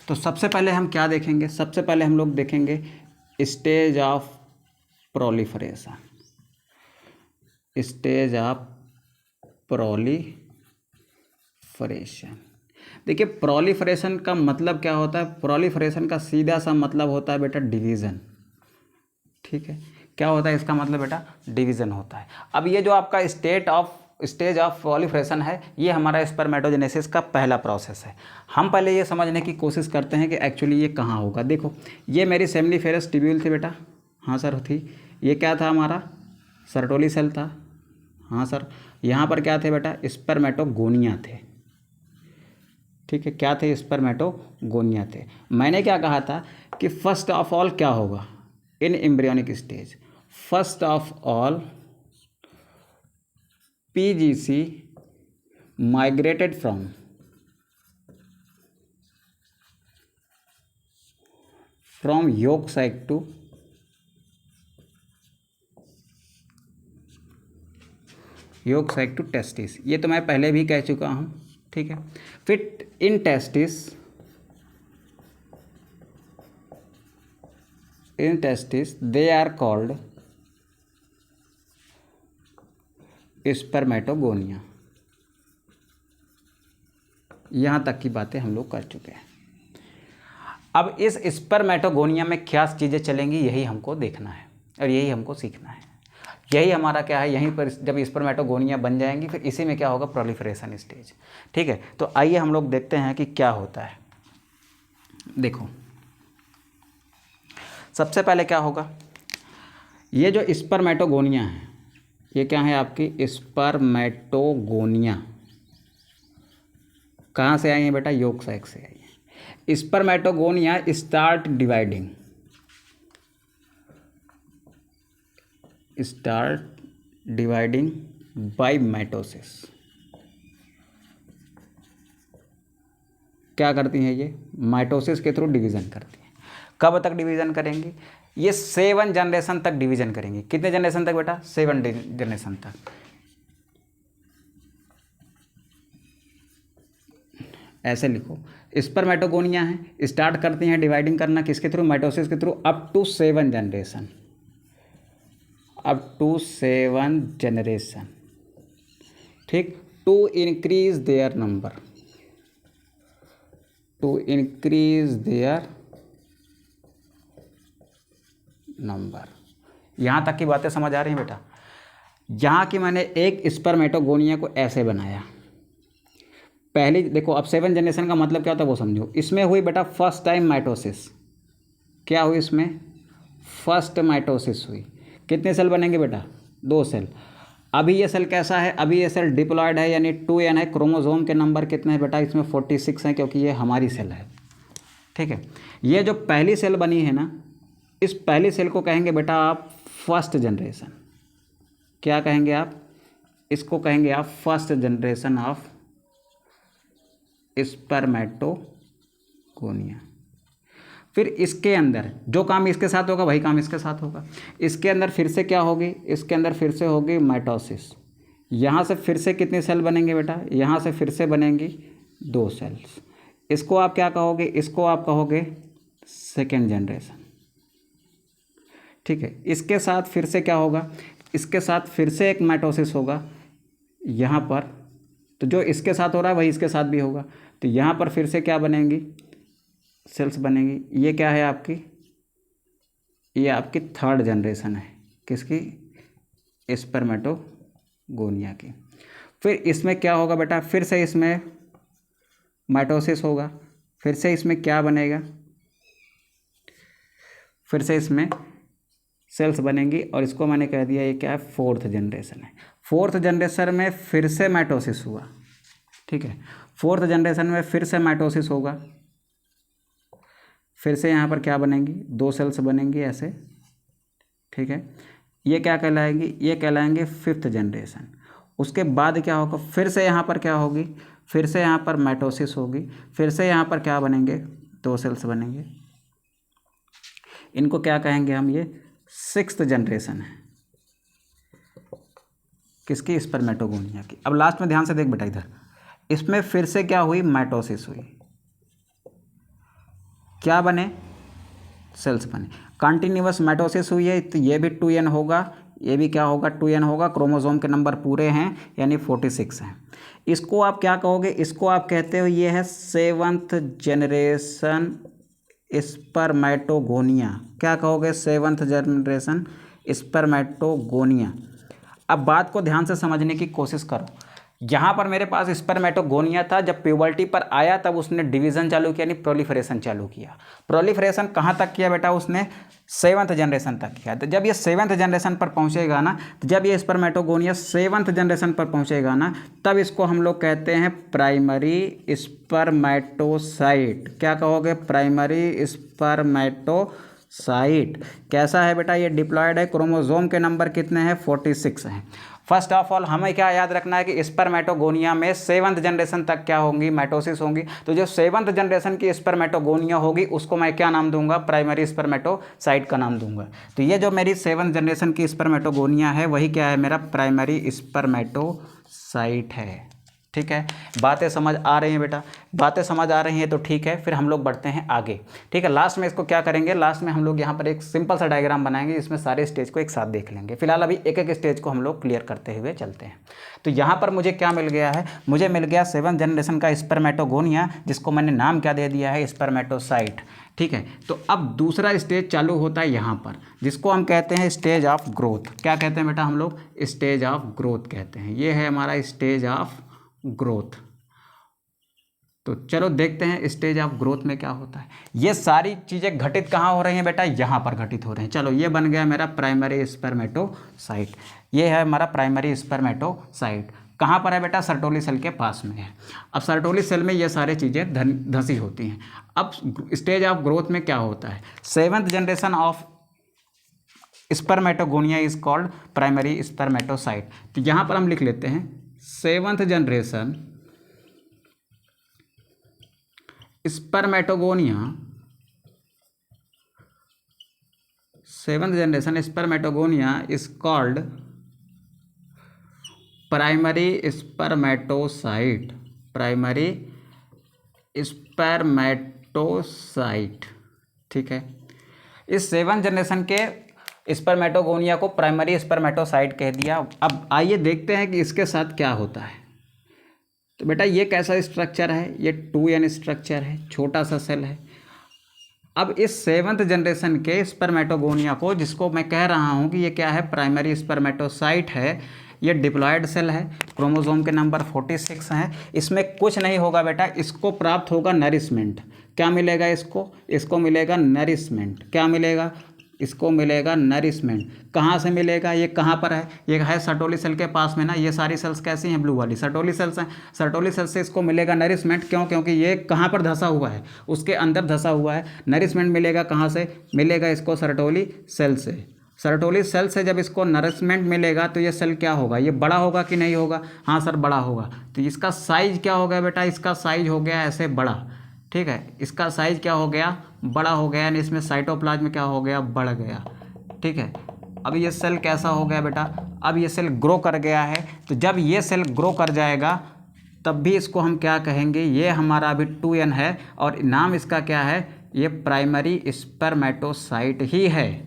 तो सबसे पहले हम क्या देखेंगे? सबसे पहले हम लोग देखेंगे stage of proliferation. Stage of proliferation. देखिए प्रोलिफरेशन का मतलब क्या होता है? प्रोलिफरेशन का सीधा सा मतलब होता है बेटा डिवीज़न। ठीक है। क्या होता है इसका मतलब बेटा? डिवीज़न होता है। अब ये जो आपका स्टेज ऑफ प्रोलिफरेशन है ये हमारा स्पर्मेटोजेनेसिस का पहला प्रोसेस है। हम पहले ये समझने की कोशिश करते हैं कि एक्चुअली ये कहाँ होगा। देखो ये मेरी सेमनीफेरस ट्यूब्यूल थी बेटा। हाँ सर थी। ये क्या था? हमारा सर्टोली सेल था। हाँ सर। यहाँ पर क्या थे बेटा? स्पर्मेटोगोनिया थे। ठीक है। क्या थे? स्पर्मेटोगोनिया थे। मैंने क्या कहा था कि फर्स्ट ऑफ ऑल क्या होगा in embryonic stage? First of all PGC migrated from yolk sac to testis. ये तो मैं पहले भी कह चुका हूँ। ठीक है। फिर in testis they are called spermatogonia. यहाँ तक की बातें हम लोग कर चुके हैं। अब इस स्पर्मेटोगोनिया में क्या चीज़ें चलेंगी यही हमको देखना है और यही हमको सीखना है। यही हमारा क्या है, यहीं पर जब स्पर्मेटोगोनिया बन जाएंगी फिर इसी में क्या होगा? Proliferation stage. ठीक है। तो आइए हम लोग देखते हैं कि क्या होता है। देखो सबसे पहले क्या होगा? ये जो स्पर्मेटोगोनिया है ये क्या है आपकी? स्पर्मेटोगोनिया कहाँ से आई है बेटा? यolk sac से आई है। Spermatogonia start dividing by mitosis. क्या करती हैं ये? माइटोसिस के थ्रू डिवीज़न करती हैं। कब तक डिवीज़न करेंगी? ये 7 जनरेशन तक डिवीज़न करेंगे। कितने जनरेशन तक बेटा? 7 जनरेशन तक। ऐसे लिखो स्पर्मेटोगोनिया है, स्टार्ट करती हैं डिवाइडिंग करना किसके थ्रू? माइटोसिस के थ्रू। Up to 7 generation. Up to 7 generation. ठीक। To increase their number. To increase their number. यहाँ तक की बातें समझ आ रही हैं बेटा? यहाँ की मैंने एक स्पर्मेटोगोनिया को ऐसे बनाया। पहली देखो अब 7 जनरेशन का मतलब क्या होता है वो समझो। इसमें हुई बेटा फर्स्ट टाइम माइटोसिस। क्या हुई इसमें? फर्स्ट माइटोसिस हुई। कितने सेल बनेंगे बेटा? 2 सेल। अभी ये सेल कैसा है? अभी ये सेल डिप्लॉयड है यानी 2n है। क्रोमोसोम के नंबर कितने हैं बेटा? इसमें 46 हैं क्योंकि ये हमारी सेल है। ठीक है। ये जो पहली सेल बनी है ना इस पहली सेल को कहेंगे बेटा आप फर्स्ट जनरेशन। क्या कहेंगे आप? इसको कहेंगे आप फर्स्ट जनरेशन ऑफ स्पर्मेटोगोनिया। फिर इसके अंदर जो काम इसके साथ होगा वही काम इसके साथ होगा। इसके अंदर फिर से क्या होगी? इसके अंदर फिर से होगी माइटोसिस। यहाँ से फिर से कितनी सेल बनेंगे बेटा? यहाँ से फिर से बनेंगी 2 सेल्स। इसको आप क्या कहोगे? इसको आप कहोगे सेकेंड जनरेशन। ठीक है, इसके साथ फिर से क्या होगा? इसके साथ फिर से एक माइटोसिस होगा यहाँ पर। तो जो इसके साथ हो रहा है वही इसके साथ भी होगा। तो यहाँ पर फिर से क्या बनेंगी? सेल्स बनेंगी। ये क्या है आपकी? ये आपकी थर्ड जनरेशन है। किसकी? स्पर्मेटोगोनिया की। फिर इसमें क्या होगा बेटा? फिर से इसमें माइटोसिस होगा। फिर से इसमें क्या बनेगा? फिर से इसमें सेल्स बनेंगी और इसको मैंने कह दिया ये क्या है? फोर्थ जनरेशन है। फोर्थ जनरेशन में फिर से माइटोसिस हुआ। ठीक है, फोर्थ जनरेशन में फिर से माइटोसिस होगा। फिर से यहाँ पर क्या बनेंगी? 2 सेल्स बनेंगी ऐसे। ठीक है, ये क्या कहलाएंगी? ये कहलाएंगे फिफ्थ जनरेशन। उसके बाद क्या होगा? फिर से यहाँ पर क्या होगी? फिर से यहाँ पर माइटोसिस होगी। फिर से यहाँ पर क्या बनेंगे? 2 सेल्स बनेंगे। इनको क्या कहेंगे हम? ये सिक्स्थ जनरेशन है। किसकी? स्पर्मेटोगोनिया की। अब लास्ट में ध्यान से देख बेटा, इधर इसमें फिर से क्या हुई? माइटोसिस हुई। क्या बने? सेल्स बने। कंटिन्यूअस माइटोसिस हुई है तो ये भी 2n होगा, ये भी क्या होगा? 2n होगा। क्रोमोसोम के नंबर पूरे हैं यानी 46 हैं। इसको आप क्या कहोगे? इसको आप कहते हो ये है 7th जनरेशन स्पर्मेटोगोनिया। क्या कहोगे? 7th generation spermatogonia. अब बात को ध्यान से समझने की कोशिश करो। यहाँ पर मेरे पास स्पर्मेटोगोनिया था, जब प्यूबर्टी पर आया तब उसने डिवीज़न चालू किया, यानी प्रोलिफरेशन चालू किया। प्रोलिफरेशन कहाँ तक किया बेटा? उसने 7th जनरेशन तक किया। तो जब ये 7th जनरेशन पर पहुँचेगा ना, तो जब ये स्पर्मेटोगोनिया 7th जनरेशन पर पहुँचेगा ना, तब इसको हम लोग कहते हैं प्राइमरी स्पर्मेटोसाइट। क्या कहोगे? Primary spermatocyte. कैसा है बेटा? ये डिप्लॉयड है। क्रोमोसोम के नंबर कितने हैं? 46 हैं। फर्स्ट ऑफ ऑल हमें क्या याद रखना है कि स्पर्मेटोगोनिया में 7th जनरेशन तक क्या होंगी? माइटोसिस होंगी। तो जो 7th जनरेशन की स्पर्मेटोगोनिया होगी उसको मैं क्या नाम दूंगा? प्राइमरी स्पर्मेटोसाइट का नाम दूंगा। तो ये जो मेरी 7th जनरेशन की स्पर्मेटोगोनिया है वही क्या है? मेरा प्राइमरी स्पर्मेटोसाइट है। ठीक है, बातें समझ आ रही हैं बेटा? बातें समझ आ रही हैं तो ठीक है, फिर हम लोग बढ़ते हैं आगे। ठीक है, लास्ट में इसको क्या करेंगे? लास्ट में हम लोग यहाँ पर एक सिंपल सा डायग्राम बनाएंगे, इसमें सारे स्टेज को एक साथ देख लेंगे। फिलहाल अभी एक एक स्टेज को हम लोग क्लियर करते हुए चलते हैं। तो यहाँ पर मुझे क्या मिल गया है? मुझे मिल गया 7th जनरेशन का स्पर्मेटोगोनिया, जिसको मैंने नाम क्या दे दिया है? स्पर्मेटोसाइट। ठीक है, तो अब दूसरा स्टेज चालू होता है यहाँ पर, जिसको हम कहते हैं स्टेज ऑफ ग्रोथ। क्या कहते हैं बेटा? हम लोग स्टेज ऑफ ग्रोथ कहते हैं। ये है हमारा स्टेज ऑफ ग्रोथ। तो चलो देखते हैं स्टेज ऑफ ग्रोथ में क्या होता है। ये सारी चीज़ें घटित कहाँ हो रही हैं बेटा? यहाँ पर घटित हो रहे हैं। चलो ये बन गया मेरा प्राइमरी स्पर्मेटोसाइट। ये है हमारा प्राइमरी स्पर्मेटोसाइट। कहाँ पर है बेटा? सर्टोली सेल के पास में है। अब सर्टोली सेल में ये सारी चीज़ें धंसी होती हैं। अब स्टेज ऑफ ग्रोथ में क्या होता है? 7th generation of spermatogonia is called primary spermatocyte. तो यहाँ पर हम लिख लेते हैं 7th generation spermatogonia, 7th generation spermatogonia is called primary spermatocyte. Primary spermatocyte. ठीक है, इस 7th जनरेशन के स्पर्मेटोगोनिया को प्राइमरी स्पर्मेटोसाइट कह दिया। अब आइए देखते हैं कि इसके साथ क्या होता है। तो बेटा ये कैसा स्ट्रक्चर है? ये 2n स्ट्रक्चर है, छोटा सा सेल है। अब इस 7th जनरेशन के स्पर्मेटोगोनिया को, जिसको मैं कह रहा हूँ कि ये क्या है? प्राइमरी स्पर्मेटोसाइट है। ये डिप्लॉयड सेल है, क्रोमोसोम के नंबर 46 हैं। इसमें कुछ नहीं होगा बेटा, इसको प्राप्त होगा नरिशमेंट। क्या मिलेगा इसको? इसको मिलेगा नरिशमेंट। क्या मिलेगा? इसको मिलेगा नरिशमेंट। कहाँ से मिलेगा, ये कहाँ पर है, ये है सर्टोली सेल के पास में ना। ये सारी सेल्स कैसी हैं, ब्लू वाली सर्टोली सेल्स हैं। सर्टोली सेल से इसको मिलेगा नरिशमेंट, क्यों, क्योंकि ये कहाँ पर धंसा हुआ है, उसके अंदर धंसा हुआ है। नरिशमेंट मिलेगा कहाँ से, मिलेगा इसको सर्टोली सेल से। सर्टोली सेल से जब इसको नरिशमेंट मिलेगा तो ये सेल क्या होगा, ये बड़ा होगा कि नहीं होगा, हाँ सर बड़ा होगा। तो इसका साइज क्या हो गया बेटा, इसका साइज हो गया ऐसे बड़ा, ठीक है, इसका साइज क्या हो गया, बड़ा हो गया, यानी इसमें साइटोप्लाज्म क्या हो गया, बढ़ गया, ठीक है। अब ये सेल कैसा हो गया बेटा, अब ये सेल ग्रो कर गया है। तो जब ये सेल ग्रो कर जाएगा तब भी इसको हम क्या कहेंगे, ये हमारा अभी 2n है और नाम इसका क्या है, ये प्राइमरी स्पर्मेटोसाइट ही है।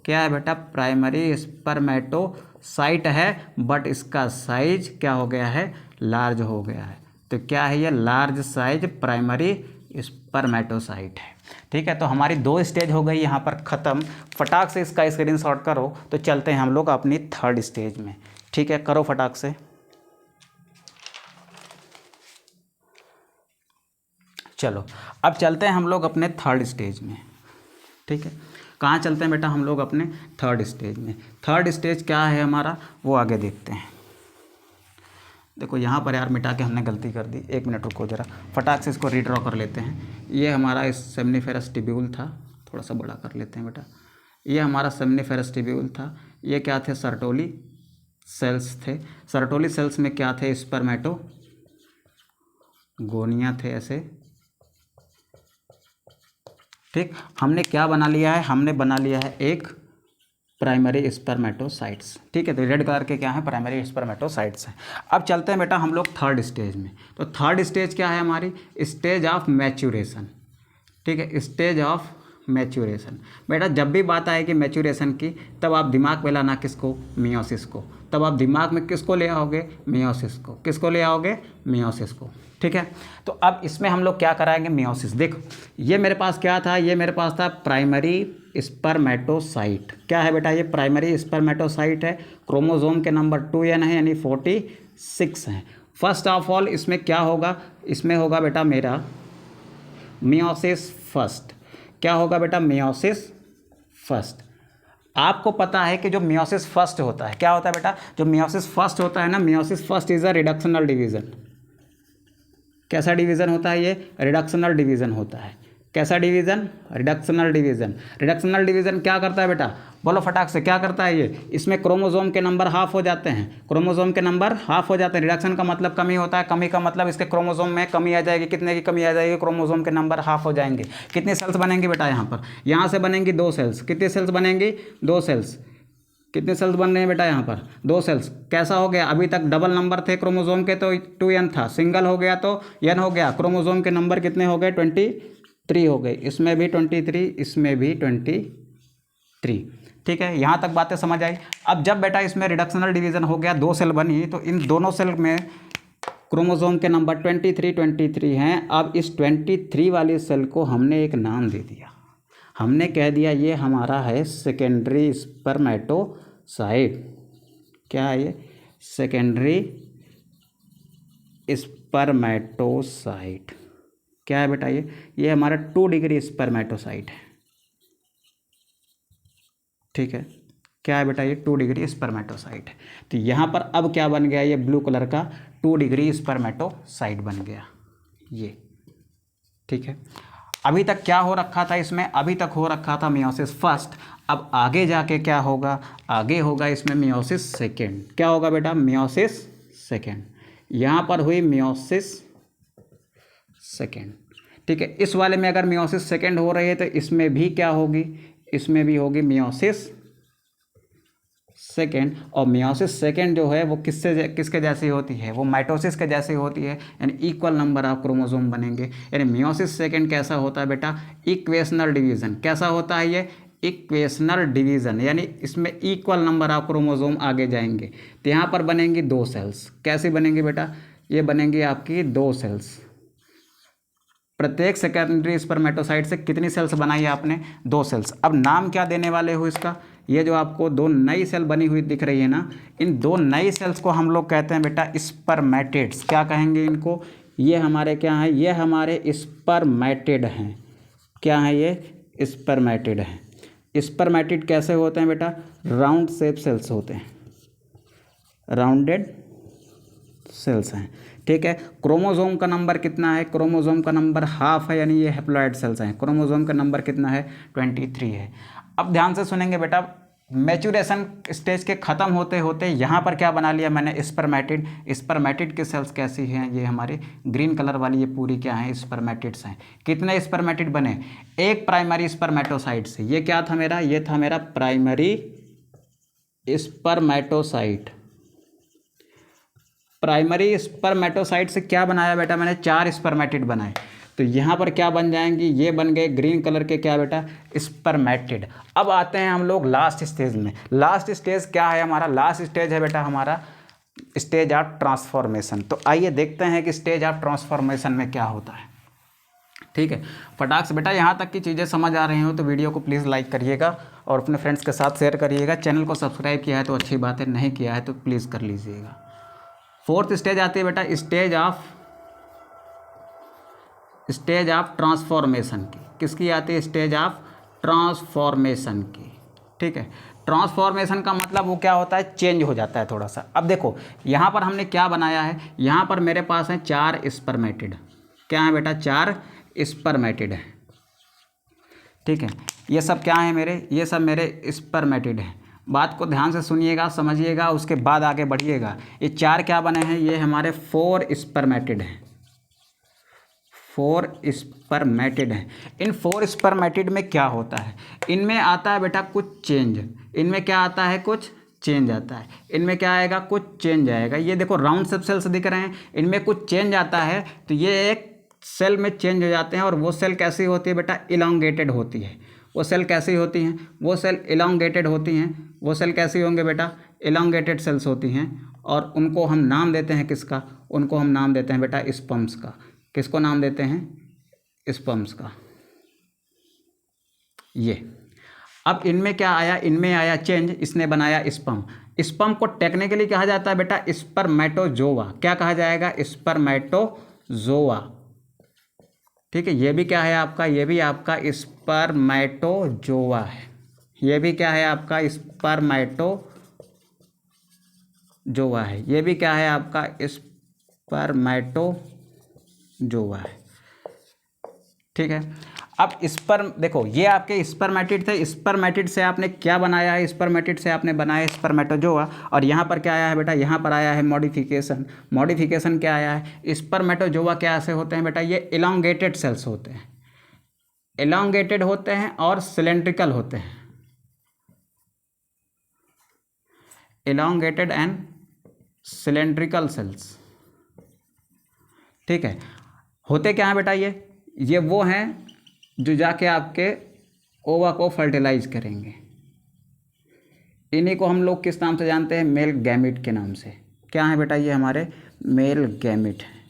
क्या है बेटा, प्राइमरी स्पर्मेटोसाइट है, बट इसका साइज क्या हो गया है, लार्ज हो गया है। तो क्या है ये, लार्ज साइज प्राइमरी स्पर्मेटोसाइट है, ठीक है। तो हमारी 2 स्टेज हो गई यहाँ पर ख़त्म। फटाक से इसका स्क्रीनशॉट करो। तो चलते हैं हम लोग अपनी 3rd स्टेज में, ठीक है, करो फटाक से। चलो अब चलते हैं हम लोग अपने 3rd स्टेज में, ठीक है। कहाँ चलते हैं बेटा, हम लोग अपने 3rd स्टेज में। 3rd स्टेज क्या है हमारा, वो आगे देखते हैं। देखो यहाँ पर यार मिटा के हमने गलती कर दी, 1 मिनट रुको जरा, फटाक से इसको रीड्रॉ कर लेते हैं। ये हमारा सेमनीफेरस टिब्यूल था, थोड़ा सा बड़ा कर लेते हैं बेटा। ये हमारा सेमनीफेरस टिब्यूल था। ये क्या थे, सर्टोली सेल्स थे। सर्टोली सेल्स में क्या थे, स्पर्मेटोगोनिया थे ऐसे, ठीक। हमने क्या बना लिया है, हमने बना लिया है एक प्राइमरी स्पर्मेटोसाइट्स, ठीक है। तो रेड कलर के क्या है, प्राइमरी स्पर्मेटोसाइट्स हैं। अब चलते हैं बेटा हम लोग 3rd स्टेज में। तो 3rd स्टेज क्या है हमारी, स्टेज ऑफ मैच्यूरेशन, ठीक है, स्टेज ऑफ मैच्यूरेशन। बेटा जब भी बात आएगी मैच्यूरेशन की, तब आप दिमाग में लाना किसको, मियोसिस को। तब आप दिमाग में किसको ले आओगे, मियोसिस को। किसको ले आओगे, मियोसिस को, ठीक है। तो अब इसमें हम लोग क्या कराएंगे, मियोसिस। देखो ये मेरे पास क्या था, ये मेरे पास था प्राइमरी स्पर्मेटोसाइट। क्या है बेटा, ये प्राइमरी स्पर्मेटोसाइट है। क्रोमोसोम के नंबर 2n है, यानी 46 हैं। फर्स्ट ऑफ ऑल इसमें क्या होगा, इसमें होगा बेटा मेरा मियोसिस फर्स्ट। क्या होगा बेटा, मियोसिस फर्स्ट। आपको पता है कि जो मियोसिस फर्स्ट होता है, क्या होता है बेटा, जो मियोसिस फर्स्ट होता है ना, meiosis first is a reductional division. कैसा डिवीज़न होता है ये, रिडक्शनल डिवीज़न होता है। कैसा division, reductional division. Reductional division क्या करता है बेटा, बोलो फटाक से, क्या करता है ये, इसमें क्रोमोसोम के नंबर हाफ हो जाते हैं। क्रोमोसोम के नंबर हाफ हो जाते हैं। रिडक्शन का मतलब कमी होता है, कमी का मतलब इसके क्रोमोसोम में कमी आ जाएगी। कितने की कमी आ जाएगी, क्रोमोसोम के नंबर हाफ हो जाएंगे। कितनी सेल्स बनेंगी बेटा, यहाँ पर, यहाँ से बनेंगी 2 सेल्स। कितनी सेल्स बनेंगी, 2 सेल्स। कितने सेल्स बन रहे हैं बेटा, यहाँ पर 2 सेल्स। कैसा हो गया, अभी तक डबल नंबर थे क्रोमोसोम के तो 2n था, सिंगल हो गया तो n हो गया। क्रोमोसोम के नंबर कितने हो गए, 23 हो गए। इसमें भी 23, इसमें भी 23, ठीक है। यहाँ तक बातें समझ आई। अब जब बेटा इसमें रिडक्शनल डिवीज़न हो गया, 2 सेल बनी, तो इन दोनों सेल में क्रोमोसोम के नंबर 23 हैं। अब इस 23 वाली सेल को हमने एक नाम दे दिया। हमने कह दिया ये हमारा है सेकेंडरी स्पर्मेटोसाइट। क्या है ये, सेकेंडरी स्पर्मेटोसाइट। क्या है बेटा ये हमारा 2 डिग्री स्पर्मेटोसाइट है, ठीक है। क्या है बेटा, ये 2 डिग्री स्पर्मेटोसाइट है। तो यहाँ पर अब क्या बन गया, ये ब्लू कलर का 2 डिग्री स्पर्मेटोसाइट बन गया ये, ठीक है। अभी तक क्या हो रखा था इसमें, अभी तक हो रखा था मियोसिस फर्स्ट। अब आगे जाके क्या होगा, आगे होगा इसमें मियोसिस सेकेंड। क्या होगा बेटा, मियोसिस सेकेंड। यहाँ पर हुई मियोसिस सेकेंड, ठीक है। इस वाले में अगर मियोसिस सेकेंड हो रही है तो इसमें भी क्या होगी, इसमें भी होगी मियोसिस सेकेंड। और मियोसिस सेकेंड जो है वो किसके जैसी होती है, वो माइटोसिस के जैसी होती है, यानी इक्वल नंबर ऑफ क्रोमोसोम बनेंगे। यानी मियोसिस सेकेंड कैसा होता है बेटा, इक्वेशनल डिवीज़न। कैसा होता है ये, इक्वेशनल डिवीज़न, यानी इसमें इक्वल नंबर ऑफ क्रोमोसोम आगे जाएंगे। तो यहाँ पर बनेंगी 2 सेल्स। कैसी बनेंगी बेटा, ये बनेंगी आपकी 2 सेल्स। प्रत्येक सेकेंडरी स्पर्मेटोसाइट से कितनी सेल्स बनाई आपने, 2 सेल्स। अब नाम क्या देने वाले हो इसका, ये जो आपको 2 नई सेल बनी हुई दिख रही है ना, इन 2 नई सेल्स को हम लोग कहते हैं बेटा स्पर्मेटिड्स। क्या कहेंगे इनको, ये हमारे क्या हैं, ये हमारे स्पर्मेटिड हैं। क्या हैं ये, स्पर्मेटिड हैं। स्पर्मेटिड कैसे होते हैं बेटा, राउंड शेप सेल्स होते हैं, राउंडेड सेल्स हैं, ठीक है। क्रोमोसोम का नंबर कितना है, क्रोमोसोम का नंबर हाफ है, यानी ये हैप्लॉइड सेल्स हैं। क्रोमोसोम का नंबर कितना है, 23 है। अब ध्यान से सुनेंगे बेटा, मैच्योरेशन स्टेज के ख़त्म होते होते यहाँ पर क्या बना लिया मैंने, स्पर्मेटिड। स्पर्मेटिड की सेल्स कैसी हैं, ये हमारे ग्रीन कलर वाली ये पूरी क्या है, स्पर्मेटिड्स हैं। कितने स्पर्मेटिड बने, एक प्राइमरी स्पर्मेटोसाइट से। ये क्या था मेरा, ये था मेरा प्राइमरी स्पर्मेटोसाइट। प्राइमरी स्पर्मेटोसाइट से क्या बनाया बेटा मैंने, 4 स्पर्मेटिड बनाए। तो यहाँ पर क्या बन जाएंगी, ये बन गए ग्रीन कलर के क्या बेटा, स्पर्मेटिड। अब आते हैं हम लोग लास्ट स्टेज में। लास्ट स्टेज क्या है हमारा, लास्ट स्टेज है बेटा हमारा स्टेज ऑफ ट्रांसफॉर्मेशन। तो आइए देखते हैं कि स्टेज ऑफ ट्रांसफॉर्मेशन में क्या होता है, ठीक है। फटाक से बेटा यहाँ तक की चीज़ें समझ आ रही हो तो वीडियो को प्लीज़ लाइक करिएगा और अपने फ्रेंड्स के साथ शेयर करिएगा। चैनल को सब्सक्राइब किया है तो अच्छी बात है, नहीं किया है तो प्लीज़ कर लीजिएगा। फोर्थ स्टेज आती है बेटा स्टेज ऑफ ट्रांसफॉर्मेशन की। किसकी आती है, स्टेज ऑफ ट्रांसफॉर्मेशन की, ठीक है। ट्रांसफॉर्मेशन का मतलब वो क्या होता है, चेंज हो जाता है थोड़ा सा। अब देखो यहाँ पर हमने क्या बनाया है, यहाँ पर मेरे पास है 4 स्पर्मेटिड। क्या है बेटा, 4 स्पर्मेटिड है, ठीक है। ये सब क्या है मेरे, ये सब मेरे स्पर्मेटिड है। बात को ध्यान से सुनिएगा, समझिएगा, उसके बाद आगे बढ़िएगा। ये 4 क्या बने हैं, ये हमारे 4 स्पर्मेटिड हैं, 4 स्पर्मेटिड हैं। इन 4 स्पर्मेटिड में क्या होता है, इनमें आता है बेटा कुछ चेंज। इनमें क्या आता है, कुछ चेंज आता है। इनमें क्या आएगा, कुछ चेंज आएगा। ये देखो राउंड शेप सेल्स दिख रहे हैं, इनमें कुछ चेंज आता है तो ये एक सेल में चेंज हो जाते हैं। और वो सेल कैसी होती है बेटा, इलांगेटेड होती है। वो सेल कैसी होती हैं, वो सेल इलांगेटेड होती हैं। वो सेल कैसी होंगे बेटा, इलांगेटेड सेल्स होती हैं। और उनको हम नाम देते हैं किसका, उनको हम नाम देते हैं बेटा स्पर्म्स का। किसको नाम देते हैं, स्पर्म्स का। ये अब इनमें क्या आया, इनमें आया चेंज, इसने बनाया स्पर्म। स्पर्म को टेक्निकली कहा जाता है बेटा स्पर्मेटोजोआ। क्या कहा जाएगा, स्पर्मेटोजोआ, ठीक है। ये भी क्या है आपका, ये भी आपका स्पर्मेटोजोआ है। ये भी क्या है आपका, स्पर्मेटोजोआ है। ये भी क्या है आपका, स्पर्मेटोजोआ है, ठीक है। अब स्पर्म देखो, ये आपके स्पर्मेटिड थे। स्पर्मेटिड से आपने क्या बनाया है, स्पर्मेटिड से आपने बनाया स्पर्मेटोजोआ। और यहाँ पर क्या आया है बेटा, यहाँ पर आया है मॉडिफिकेशन। मॉडिफिकेशन क्या आया है, स्पर्मेटोजोआ क्या ऐसे होते हैं बेटा, ये इलांगेटेड सेल्स होते हैं। इलांगेटेड होते हैं और सिलेंड्रिकल होते हैं। इलांगेटेड एंड सिलेंड्रिकल सेल्स, ठीक है। होते क्या हैं बेटा, ये वो हैं जो जाके आपके ओवा को फर्टिलाइज करेंगे। इन्हीं को हम लोग किस नाम से जानते हैं, मेल गैमिट के नाम से। क्या है बेटा, ये हमारे मेल गैमिट हैं,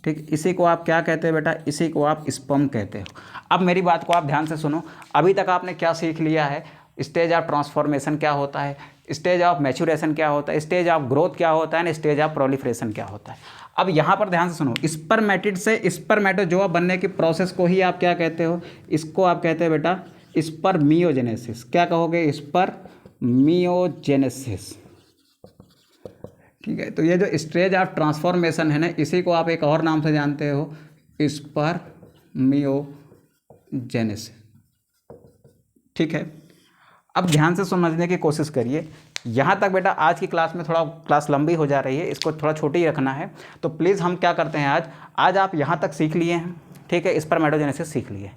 ठीक। इसी को आप क्या कहते हैं बेटा, इसी को आप स्पर्म कहते हो। अब मेरी बात को आप ध्यान से सुनो। अभी तक आपने क्या सीख लिया है, स्टेज ऑफ ट्रांसफॉर्मेशन क्या होता है, स्टेज ऑफ मैच्योरेशन क्या होता है, स्टेज ऑफ ग्रोथ क्या होता है, स्टेज ऑफ प्रोलिफरेशन क्या होता है। अब यहाँ पर ध्यान से सुनो, स्पर्मेटिड से स्पर्मेटोजोआ बनने की प्रोसेस को ही आप क्या कहते हो, इसको आप कहते हैं बेटा स्पर्मियोजेनेसिस। क्या कहोगे, स्पर्मियोजेनेसिस, ठीक है। तो ये जो स्टेज ऑफ ट्रांसफॉर्मेशन है ना, इसी को आप एक और नाम से जानते हो, स्पर्मियोजेनेसिस, ठीक है। अब ध्यान से समझने की कोशिश करिए। यहाँ तक बेटा आज की क्लास में थोड़ा क्लास लंबी हो जा रही है, इसको थोड़ा छोटी रखना है। तो प्लीज़ हम क्या करते हैं, आज आप यहाँ तक सीख लिए हैं, ठीक है। स्पर्मेटोजेनेसिस सीख लिए।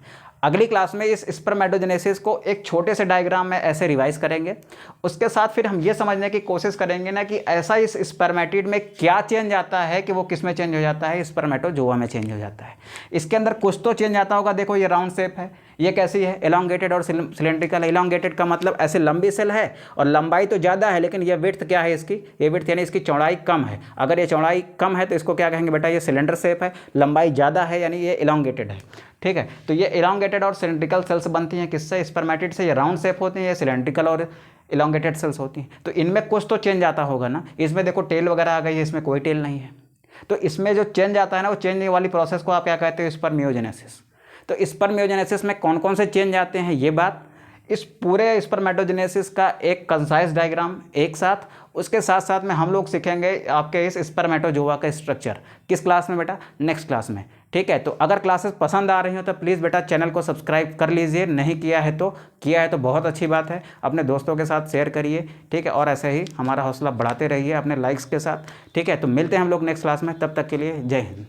अगली क्लास में इस स्पर्मेटोजेनेसिस को एक छोटे से डायग्राम में ऐसे रिवाइज करेंगे। उसके साथ फिर हम ये समझने की कोशिश करेंगे ना कि ऐसा इस स्पर्मेटिड में क्या चेंज आता है कि वो किस में चेंज हो जाता है, स्पर्मेटोजोआ में चेंज हो जाता है। इसके अंदर कुछ तो चेंज आता होगा। देखो ये राउंड शेप है, ये कैसी है, एलोंगेटेड और सिलेंड्रिकल। एलोंगेटेड का मतलब ऐसे लंबी सेल है और लंबाई तो ज़्यादा है, लेकिन ये विड्थ क्या है इसकी, ये विड्थ यानी इसकी चौड़ाई कम है। अगर ये चौड़ाई कम है तो इसको क्या कहेंगे बेटा, ये सिलेंडर शेप है। लंबाई ज़्यादा है यानी ये एलोंगेटेड है, ठीक है। तो ये एलोंगेटेड और सिलेंड्रिकल सेल्स बनती हैं किससे, स्पर्मेटिड से। ये राउंड शेप होती हैं, ये सिलेंड्रिकल और एलोंगेटेड सेल्स होती हैं। तो इनमें कुछ तो चेंज आता होगा ना। इसमें देखो टेल वगैरह आ गई है, इसमें कोई टेल नहीं है। तो इसमें जो चेंज आता है ना, वो चेंज वाली प्रोसेस को आप क्या कहते हो, स्पर्मियोजेनेसिस। तो स्पर्मियोजेनेसिस में कौन कौन से चेंज आते हैं ये बात, इस पूरे स्पर्मेटोजेनेसिस का एक कंसाइज डायग्राम एक साथ, उसके साथ साथ में हम लोग सीखेंगे आपके इस स्पर्मेटोजोआ का स्ट्रक्चर। किस क्लास में बेटा? नेक्स्ट क्लास में। ठीक है, तो अगर क्लासेस पसंद आ रही हो तो प्लीज़ बेटा चैनल को सब्सक्राइब कर लीजिए, नहीं किया है तो किया है तो बहुत अच्छी बात है, अपने दोस्तों के साथ शेयर करिए। ठीक है, और ऐसे ही हमारा हौसला बढ़ाते रहिए अपने लाइक्स के साथ। ठीक है, तो मिलते हैं हम लोग नेक्स्ट क्लास में, तब तक के लिए जय हिंद।